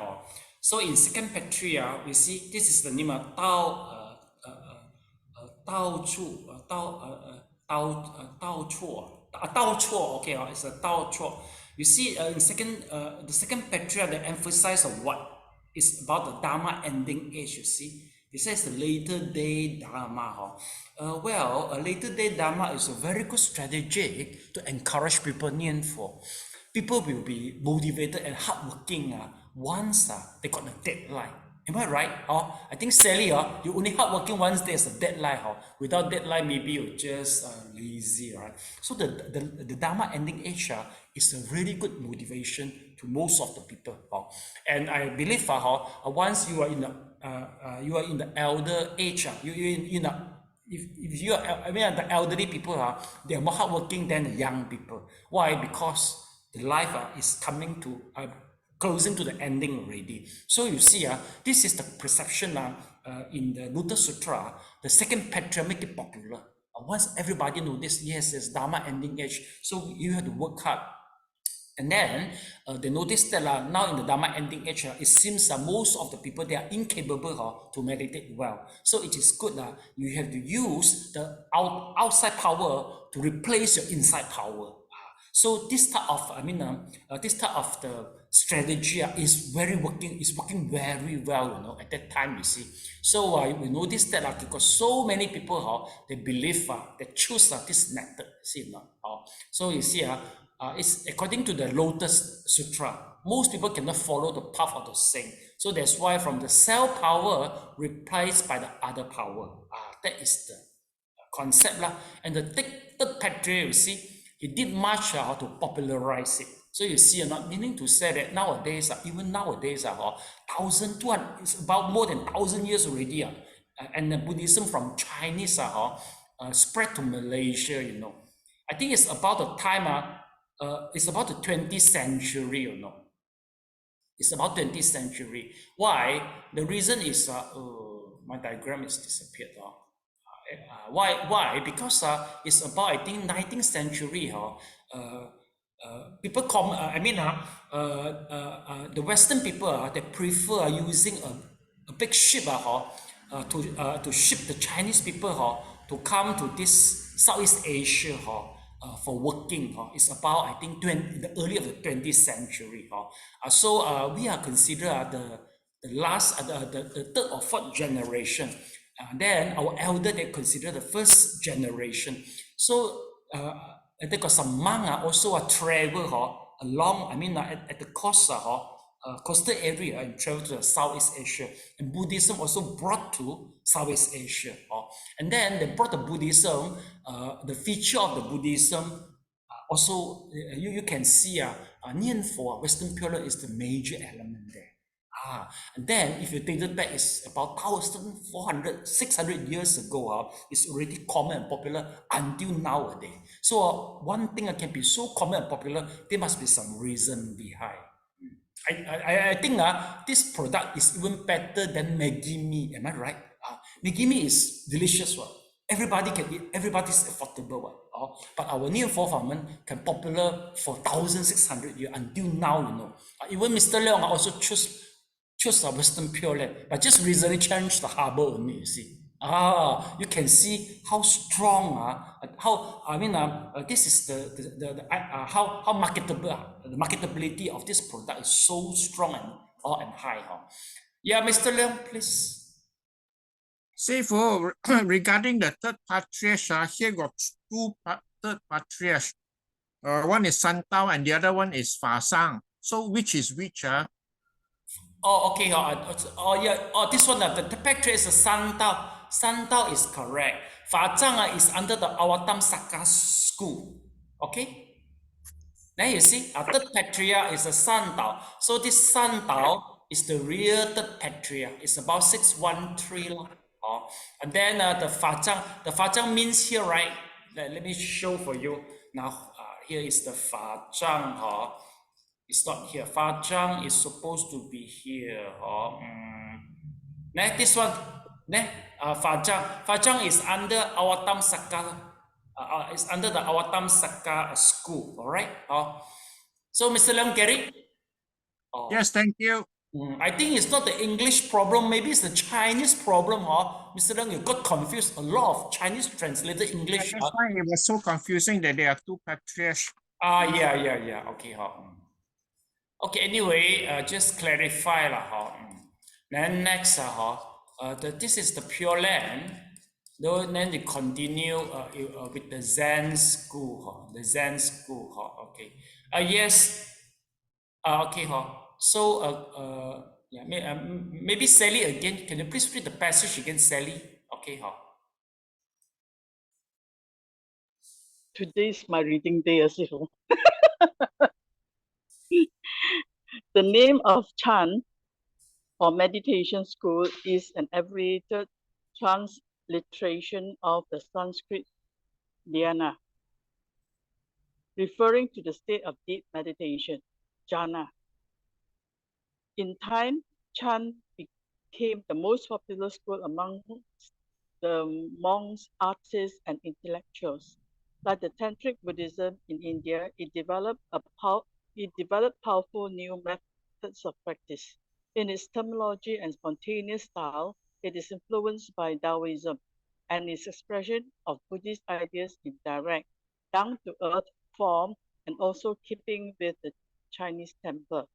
So in second patria, we see this is the name of Tao Chu Tao Chuo. Okay, it's a Tao Chuo. You see, in the second patria, the emphasis of what is about the Dharma ending age. You see, it says the later day Dharma. Well, a later day Dharma is a very good strategy to encourage people nian for. People will be motivated and hardworking once they got the deadline. Am I right? I think Sally, you only hardworking once there's a deadline. Without deadline, maybe you're just lazy, right? So the Dharma ending age is a really good motivation to most of the people. And I believe once you are in the elder age, if you are, the elderly people they are more hardworking than the young people. Why? Because the life is coming to closing to the ending already. So you see, this is the perception in the Lotus Sutra. The second patria make it popular. Once everybody know this, yes, it's Dharma ending age. So you have to work hard. And then they notice that now in the Dharma ending age, it seems that most of the people, they are incapable to meditate well. So it is good that you have to use the outside power to replace your inside power. So this type of, this type of the strategy is working very well, at that time, you see. So we notice that because so many people, they believe, they choose this method, see. So you see, it's according to the Lotus Sutra. Most people cannot follow the path of the saint. So that's why from the self power replaced by the other power. That is the concept. And the third patria, you see, he did much to popularize it. So you see, not meaning to say that nowadays, even nowadays, 1,200, it's about more than 1,000 years already. And the Buddhism from Chinese spread to Malaysia, I think it's about the time, it's about the 20th century, It's about 20th century. Why? The reason is, my diagram is disappeared. Why? Because it's about, I think, 19th century. People come, the Western people, they prefer using a big ship to ship the Chinese people to come to this Southeast Asia for working. It's about, I think, the early of the 20th century. So we are considered the last, the third or fourth generation. Then our elder, they consider the first generation. So they got some monk also travel along, at the coast coastal area and traveled to Southeast Asia. And Buddhism also brought to Southeast Asia. And then they brought the Buddhism, the feature of the Buddhism, also you can see Nian for Western Pure Land is the major element there. And then if you take it back, it's about 1,400, 600 years ago, it's already common and popular until nowadays. So one thing that can be so common and popular, there must be some reason behind. I think this product is even better than Maggi mee. Am I right? Maggi mee is delicious one. Everybody can eat. Everybody's affordable one. But our Nian For Farman can popular for 1,600 years until now. You know, even Mr. Leong also choose a Western Pure Land, but just recently changed the harbor only. You see. You can see how strong, this is how marketable, the marketability of this product is so strong and high. Yeah, Mr. Leong, please. See, for regarding the third patriarch, here got two third patriarchs. One is Santao and the other one is Fa Sang. So which is which? Oh, okay. This one, the patriarch is the Santao. Santao is correct. Fa Zhang is under the Awatam Saka school. Okay. Then you see, third patriarch is the Santao. So this Santao is the real third patriarch. It's about 613. And then the Fa Zhang means here, right? Let me show for you. Now, here is the Fa Zhang. It's not here. Fa Zhang is supposed to be here. This one. Fa Zhang is under Awatam Saka. It's under the Awatam Saka school. All right. So Mr. Leong, get it? Yes, thank you. I think it's not the English problem. Maybe it's the Chinese problem. Mr. Leong, you got confused. A lot of Chinese translated English. That's why it was so confusing that there are two patriarchs. Yeah. Okay. Okay. Anyway, just clarify Then next, this is the Pure Land. Then they continue with the Zen school. The Zen school. Okay. Yes. Okay. So maybe Sally again. Can you please read the passage again, Sally? Okay. Today's my reading day, as usual. The name of Chan or meditation school is an abbreviated transliteration of the Sanskrit dhyana, referring to the state of deep meditation, jhana. In time, Chan became the most popular school among the monks, artists, and intellectuals. Like the Tantric Buddhism in India, it developed powerful new methods of practice. In its terminology and spontaneous style, it is influenced by Taoism and its expression of Buddhist ideas in direct, down-to-earth form, and also keeping with the Chinese temple.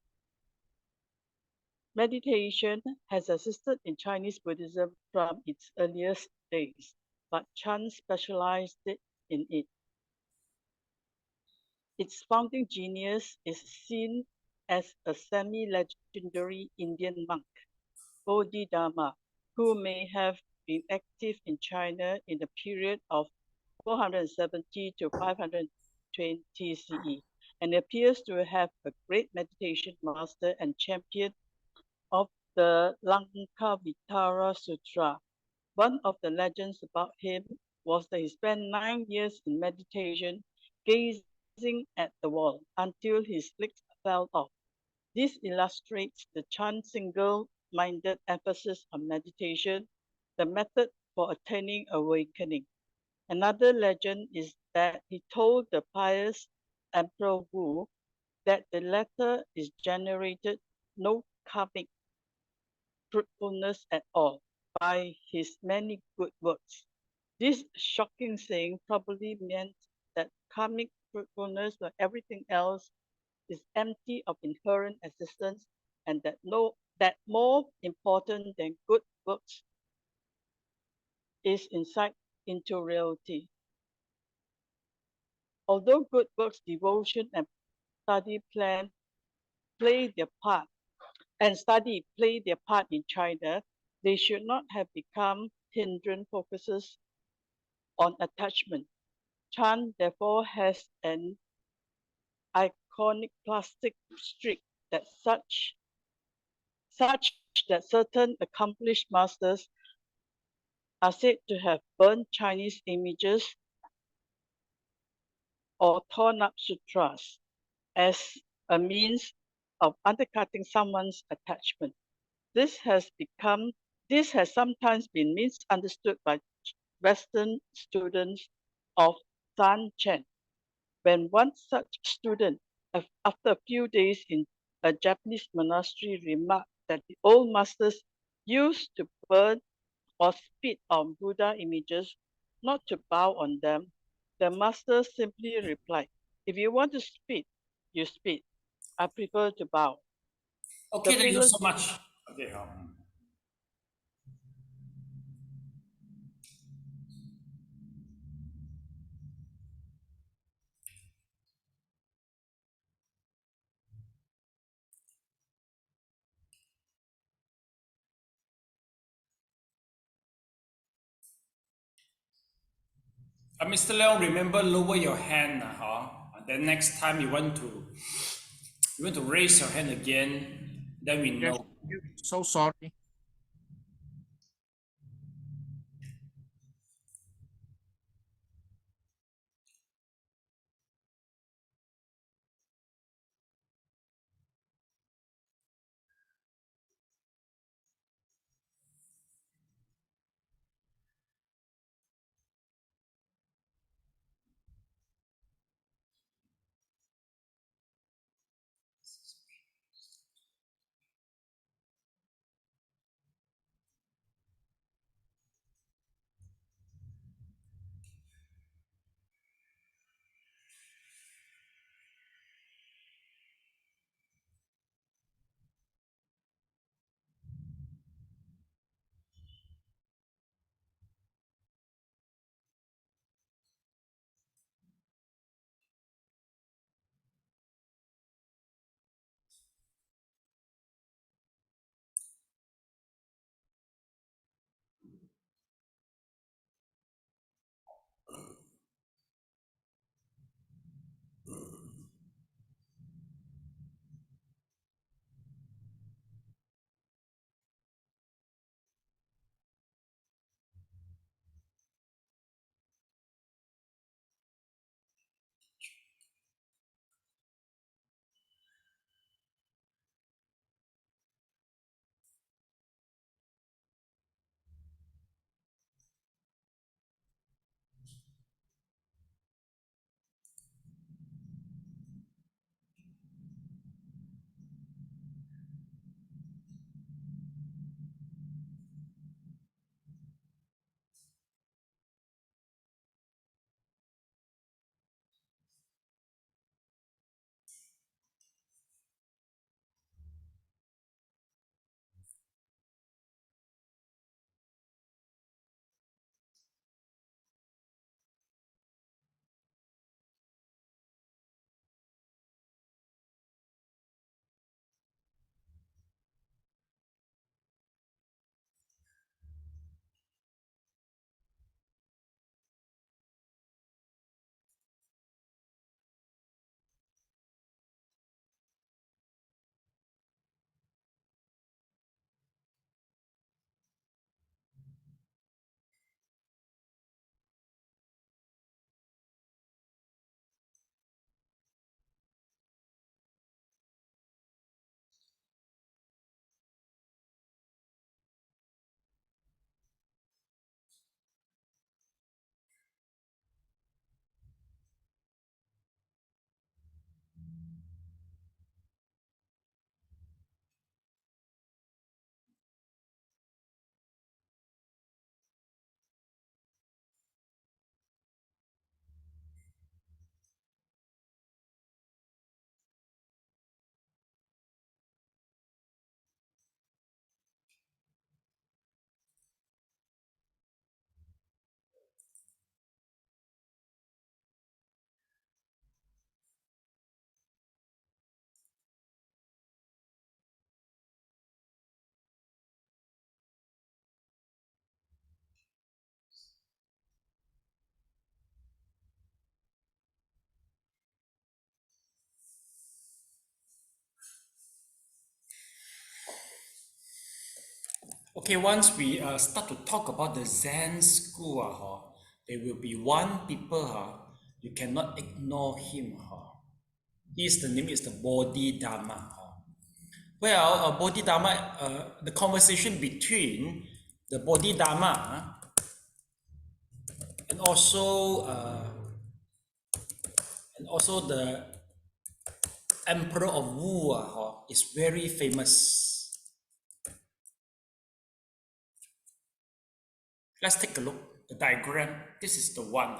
Meditation has existed in Chinese Buddhism from its earliest days, but Chan specialized in it. Its founding genius is seen as a semi-legendary Indian monk, Bodhidharma, who may have been active in China in the period of 470 to 520 CE, and appears to have a great meditation master and champion of the Lankavatara Sutra. One of the legends about him was that he spent 9 years in meditation, gazing at the wall until his legs fell off. This illustrates the Chan's single-minded emphasis on meditation, the method for attaining awakening. Another legend is that he told the pious Emperor Wu that the latter is generated no karmic fruitfulness at all by his many good works. This shocking saying probably meant that karmic fruitfulness, like everything else, is empty of inherent existence, and that more important than good works is insight into reality. Although good works, devotion, and study plan play their part, and study play their part in China, they should not have become hindrance focuses on attachment. Chan therefore has an iconoclastic streak that such that certain accomplished masters are said to have burned Chinese images or torn up sutras as a means of undercutting someone's attachment. This has sometimes been misunderstood by Western students of San Chen. When one such student, after a few days in a Japanese monastery, remarked that the old masters used to burn or spit on Buddha images, not to bow on them, the master simply replied, "If you want to spit, you spit. I prefer to bow." Okay, The thank you so philosophy much. Okay, Mr. Leong, remember lower your hand, then next time you want to raise your hand again, then we Yes, know. so sorry. Okay, once we start to talk about the Zen school, there will be one people, you cannot ignore him. The name is the Bodhidharma. Well, Bodhidharma, the conversation between the Bodhidharma and also the Emperor of Wu is very famous. Let's take a look. The diagram. This is the one.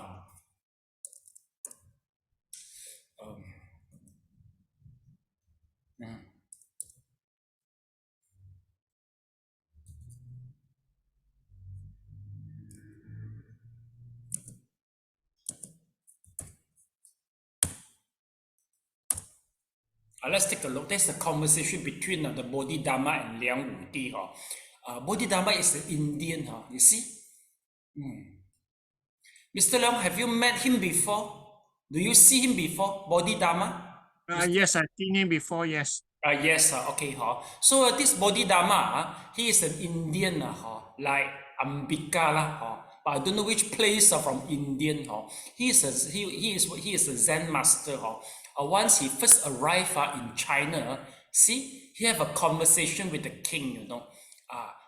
Let's take a look. There's the conversation between the Bodhidharma and Liang Wudi. Bodhidharma is the Indian. You see? Mr. Leong, have you met him before? Do you see him before, Bodhidharma? Yes, I've seen him before, yes. Yes, okay. So this Bodhidharma, he is an Indian, like Ambika, but I don't know which place from Indian. He is a Zen master. Once he first arrived in China, see, he have a conversation with the king,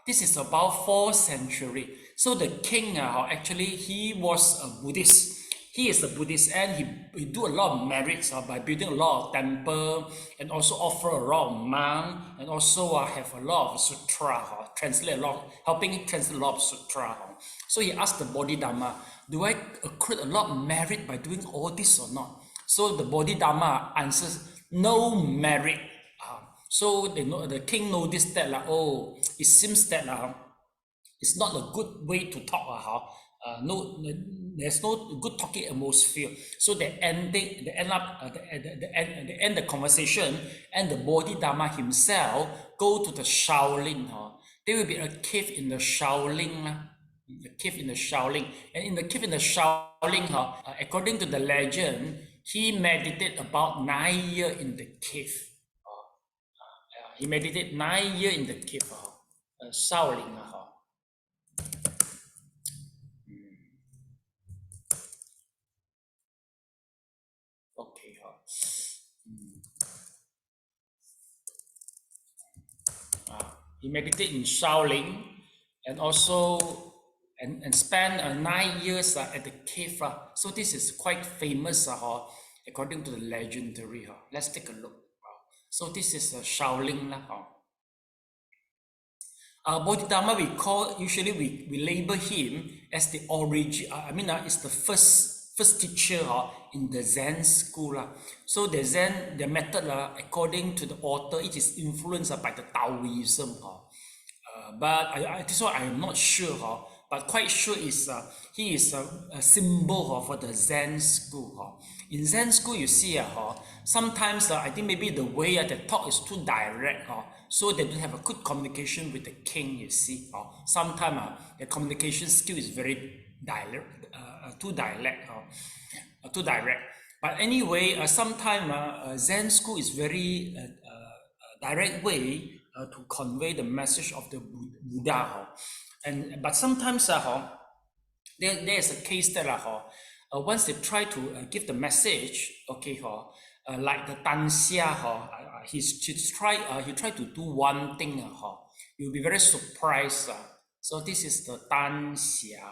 this is about 4th century. So the king, actually, he was a Buddhist. He is a Buddhist, and he do a lot of merits by building a lot of temple, and also offer a lot of monk, and also have a lot of sutra, helping him translate a lot of sutra. So he asked the Bodhidharma, do I accrue a lot of merit by doing all this or not? So the Bodhidharma answers, no merit. So the king noticed that, it seems that it's not a good way to talk. There's no good talking atmosphere. So they end the conversation, and the Bodhidharma himself go to the Shaolin. There will be a cave in the Shaolin. The cave in the Shaolin, and in the cave in the Shaolin, according to the legend, he meditated about 9 years in the cave. He meditated 9 years in the cave, Shaolin. Okay. He meditated in Shaolin, and also and spent 9 years at the cave. So this is quite famous, according to the legendary. Let's take a look. So this is Shaolin. Bodhidharma, usually we label him as the origin. It's the first teacher in the Zen school. So the Zen, the method, according to the author, it is influenced by the Taoism. But this one I am not sure. But quite sure he is a symbol for the Zen school. In Zen school, you see, sometimes I think maybe the way they talk is too direct, so they don't have a good communication with the king, you see. Sometimes the communication skill is very too direct. But anyway, sometimes Zen school is very direct way to convey the message of the Buddha. But sometimes there is a case that once they try to give the message, like the Tan Xia, he tried to do one thing, you'll be very surprised. So this is the Tan Xia.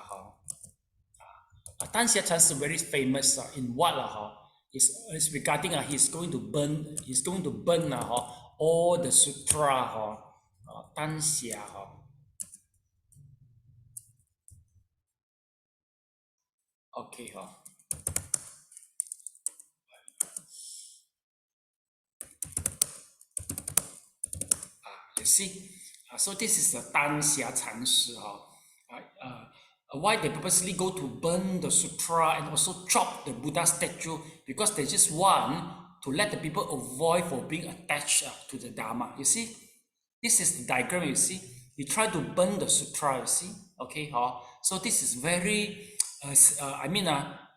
Tan Xia is very famous in what is regarding he's going to burn all the sutra. Tan Xia. Okay. You see, so this is the Tan Xia Chan Shi. Why they purposely go to burn the sutra and also chop the Buddha statue? Because they just want to let the people avoid for being attached to the Dharma. You see, this is the diagram. You see, we try to burn the sutra. You see, okay. So this is very,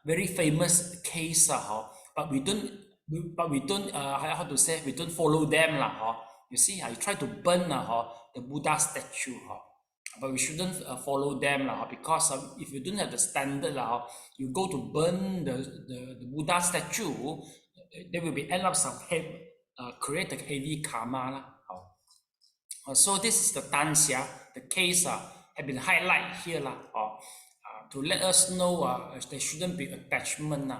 very famous case. But we don't. How to say? We don't follow them. You see, I try to burn the Buddha statue. but we shouldn't follow them because if you don't have the standard you go to burn the Buddha statue, there will be end up some create a heavy karma. So this is the Tanxia, the case have been highlighted here to let us know there shouldn't be attachment.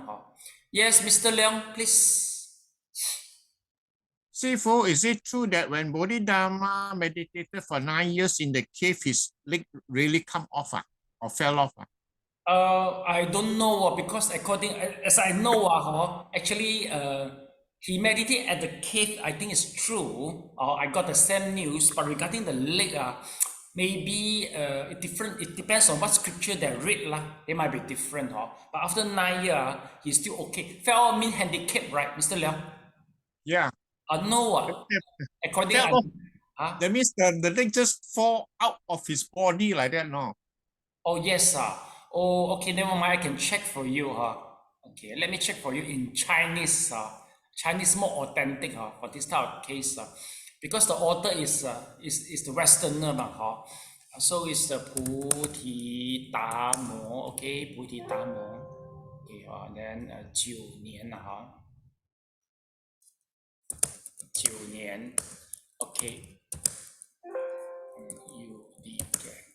Yes, Mr. Leong, please. Sifu, is it true that when Bodhidharma meditated for 9 years in the cave, his leg really come off or fell off? I don't know because according as I know, actually he meditated at the cave. I think it's true. I got the same news, but regarding the leg, maybe different. It depends on what scripture they read lah. They might be different. But after 9 years, he's still okay. Fell mean handicap, right, Mr. Liang? Yeah. No. According that means the leg just fall out of his body like that, no? Oh yes, oh okay, never mind. I can check for you, Okay, let me check for you in Chinese. Chinese more authentic, for this type of case, because the author is the Westerner, so it's the 菩提达摩, okay, 菩提达摩, okay, then 9年9年, okay.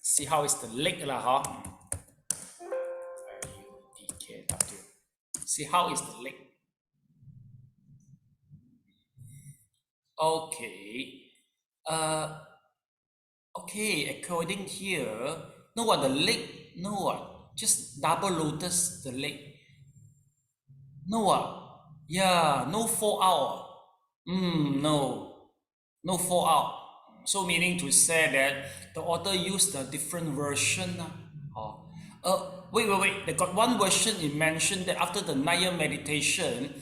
See how is the leg See how is the leg. Okay. Okay, according here, no what the leg, no what, just double lotus the leg. No what, yeah, no fall out. No fall out. So meaning to say that the author used a different version. Wait. They got one version. It mentioned that after the 9-year meditation,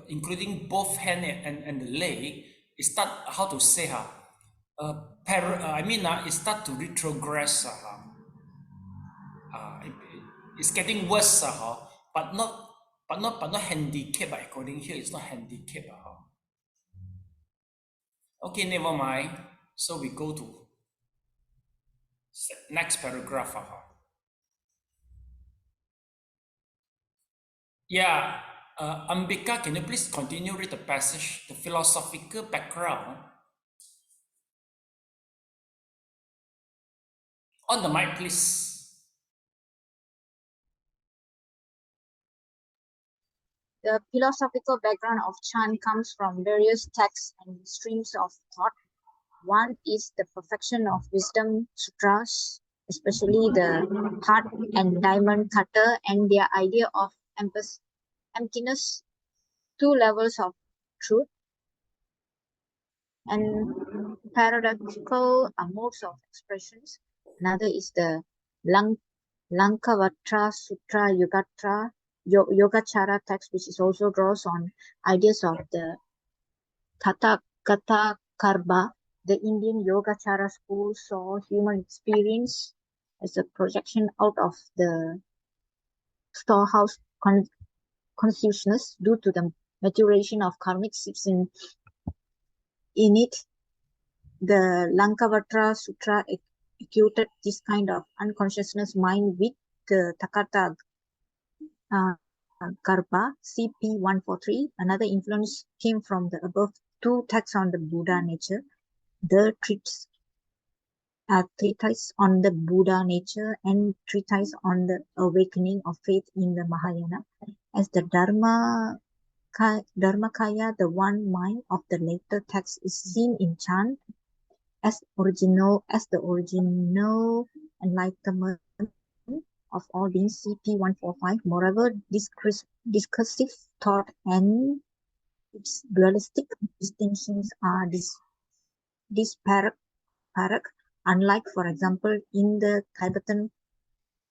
including both hand and the leg, it start how to say it start to retrogress. It's getting worse. But not handicap. According here, it's not handicap. Okay, never mind. So we go to next paragraph. Yeah, Ambika, can you please continue read the passage, the philosophical background? On the mic, please. The philosophical background of Chan comes from various texts and streams of thought. One is the perfection of wisdom sutras, especially the heart and diamond cutter and their idea of emptiness, 2 levels of truth, and paradoxical modes of expressions. Another is the Lankavatra Sutra Yogacara text, which is also draws on ideas of the Tathagata Karma. The Indian Yogacara school saw human experience as a projection out of the storehouse consciousness due to the maturation of karmic seeds in it. The Lankavatra Sutra equated this kind of unconsciousness mind with the Takata Garba, CP 143. Another influence came from the above 2 texts on the Buddha nature. The treatise on the Buddha nature and treatise on the awakening of faith in the Mahayana. As the Dharmakaya, the one mind of the later text, is seen in Chan as the original enlightenment of all beings, CP 145. Moreover, discursive thought and its dualistic distinctions are disparate, unlike, for example, in the Tibetan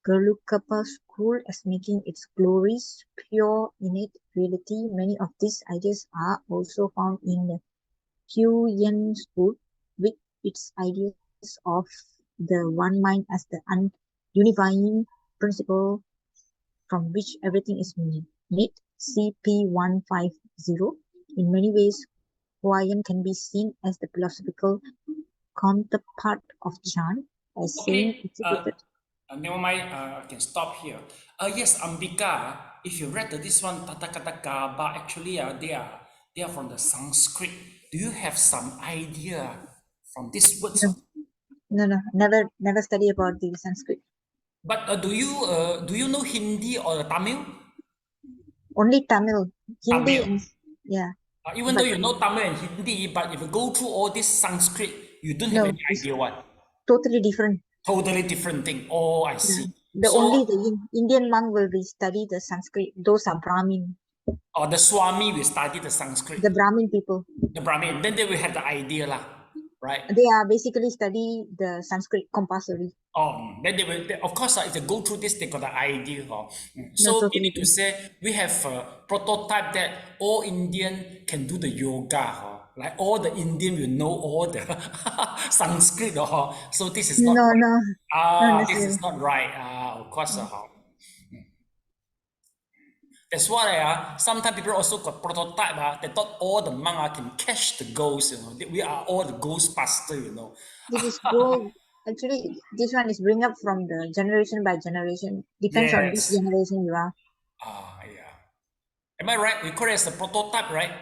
Gelugpa school, as making its glories pure innate reality. Many of these ideas are also found in the Huayan school, with its ideas of the one mind as the unifying principle from which everything is made, CP 150. In many ways, Huayan can be seen as the philosophical counterpart of Chan. I see. Okay, Executed. never mind, I can stop here. Yes, Ambika, if you read this one, Tata Kata Gaba, actually they are from the Sanskrit. Do you have some idea from these words? No, never study about the Sanskrit. But do you know Hindi or Tamil? Only Tamil, Hindi, Tamil. and yeah. Even though you know Tamil and Hindi, but if you go through all this Sanskrit, you don't have any it's idea what. totally different. Totally different thing. Oh, I see. The So, only the Indian monk will be study the Sanskrit. Those are Brahmin. or the Swami will study the Sanskrit. The Brahmin people. The Brahmin. Then they will have the idea lah, right? They are basically study the Sanskrit compulsory. Then they will, of course, if they go through this, they got the idea. So totally meaning to say, we have a prototype that all Indian can do the yoga. Like all the Indian will know all the Sanskrit. So this is not No, right. no. This is not right. Of course. That's why sometimes people also got prototype. They thought all the monk can catch the ghosts. We are all the ghostbusters. This is go. Actually, this one is bring up from the generation by generation. Depends on which Yes. generation you are. Yeah. Am I right? We call it as a prototype, right?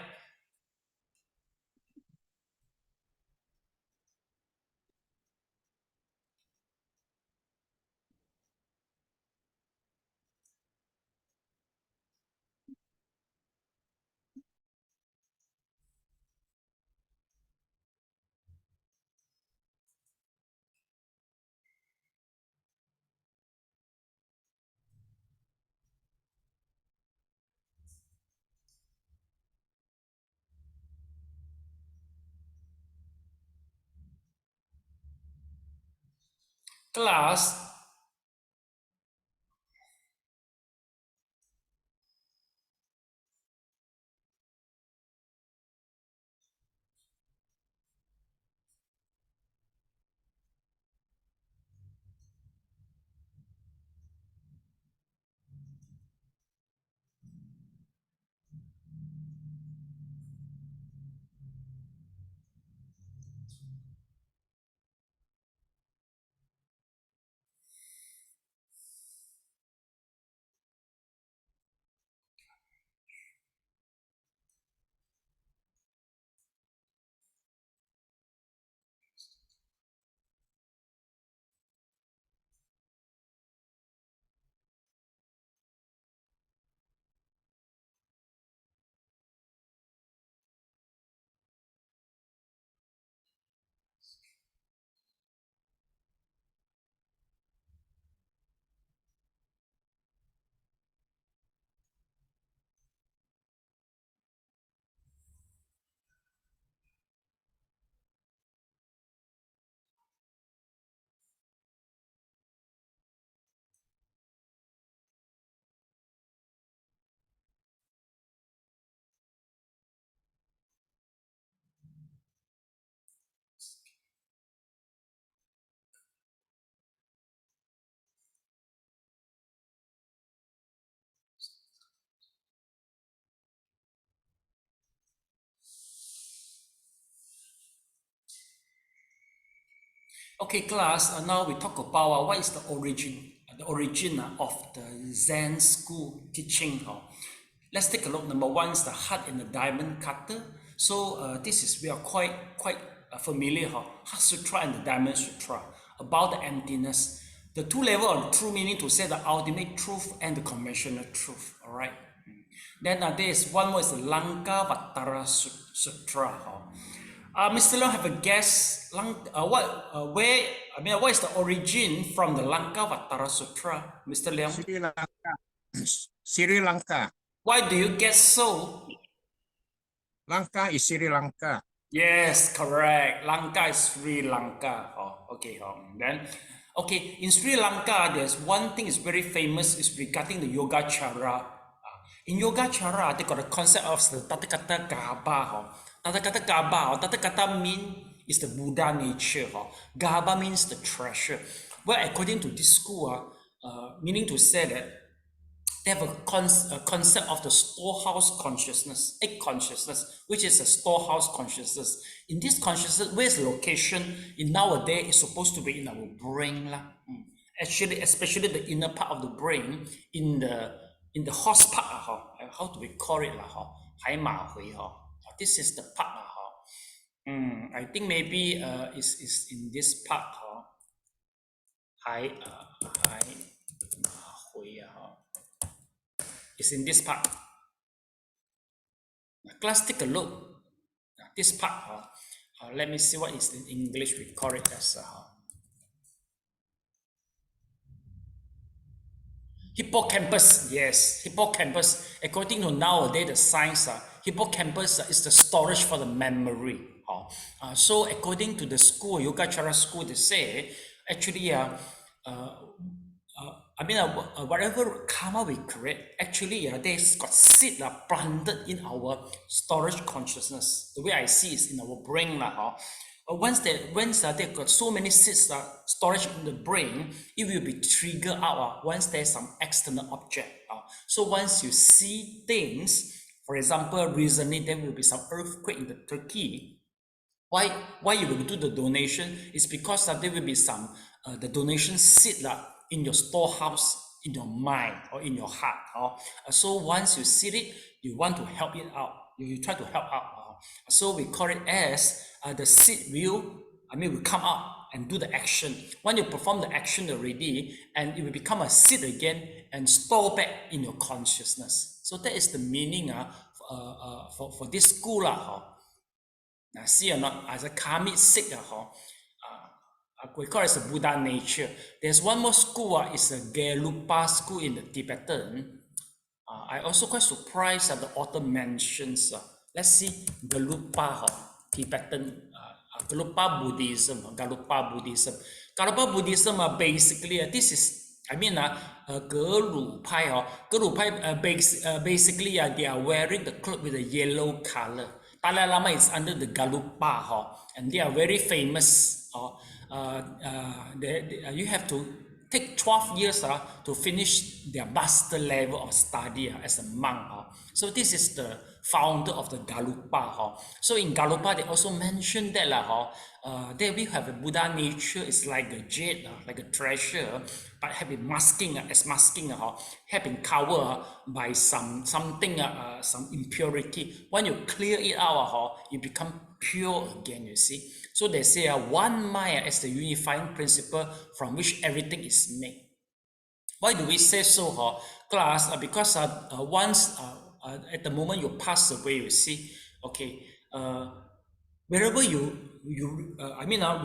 Class, okay, class. Now we talk about what is the origin of the Zen school teaching. Let's take a look. Number one is the heart and the diamond cutter. So we are quite familiar. Heart Sutra and the Diamond Sutra about the emptiness. The two levels of true meaning to say the ultimate truth and the conventional truth. All right. Then there is one more is the Lankavatara Sutra. Mr. Leong have a guess. What is the origin from the Lankavatara Sutra, Mr. Leong? Sri Lanka. Sri Lanka. Why do you guess so? Lanka is Sri Lanka. Yes, correct. Lanka is Sri Lanka. Okay. Then, in Sri Lanka, there's one thing is very famous is regarding the Yogacara. In Yogacara, they got a concept of the Tathagata Gaba. Tathagata Gaba, Tathagata mean is the Buddha nature. Gaba means the treasure. Well, according to this school, meaning to say that they have a concept of the storehouse consciousness, egg consciousness, which is a storehouse consciousness. In this consciousness, where's the location? In nowadays, it's supposed to be in our brain. Actually, especially the inner part of the brain, in the horse part, how do we call it? This is the part. I think maybe is in this part. It's in this part. Class, take a look. This part. Let me see what is in English. We call it as hippocampus. Yes, hippocampus. According to nowadays the science, hippocampus is the storage for the memory. So according to the school, Yogacara school, they say actually whatever karma we create, actually they got seed planted in our storage consciousness. The way I see is in our brain. Once they got so many seeds storage in the brain, it will be triggered out once there's some external object. So once you see things, for example, recently there will be some earthquake in the Turkey. Why you will do the donation is because there will be some the donation seed in your storehouse, in your mind or in your heart. So once you see it, you want to help it out. You try to help out. So we call it as the seed will come out and do the action. When you perform the action already, and it will become a seed again and store back in your consciousness. So that is the meaning for this school. Now, see or not, as a karmic seed, we call it a Buddha nature. There's one more school, it's a Gelugpa school in the Tibetan. I also quite surprised that the author mentions, let's see, Gelugpa, Tibetan, Gelugpa Buddhism, Gelugpa Buddhism. Gelugpa Buddhism, basically, this is, Gelugpa, basically, they are wearing the cloth with a yellow color. Dalai Lama is under the Gelugpa, and they are very famous. You have to take 12 years to finish their master level of study as a monk. So this is the founder of the Gelugpa. So in Gelugpa, they also mentioned that there we have a Buddha nature. It's like a jade, like a treasure, but have been masking, have been covered by something, some impurity. When you clear it out, you become pure again, you see. So they say one Maya is the unifying principle from which everything is made. Why do we say so, class? Because once at the moment you pass away, you see, okay, wherever we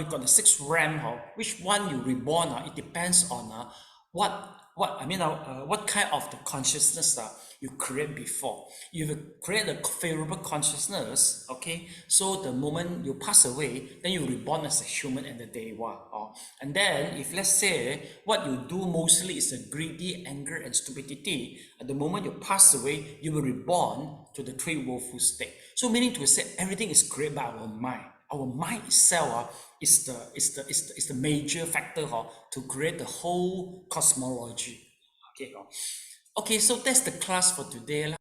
got the 6 realm, which one you reborn, it depends on what kind of the consciousness you create before. You will create a favorable consciousness, okay? So the moment you pass away, then you reborn as a human and the Deva. And then if let's say what you do mostly is a greedy, anger, and stupidity, at the moment you pass away, you will reborn to the 3 woeful state. So meaning to say everything is created by our mind. Our mind itself is the major factor to create the whole cosmology. Okay, so that's the class for today.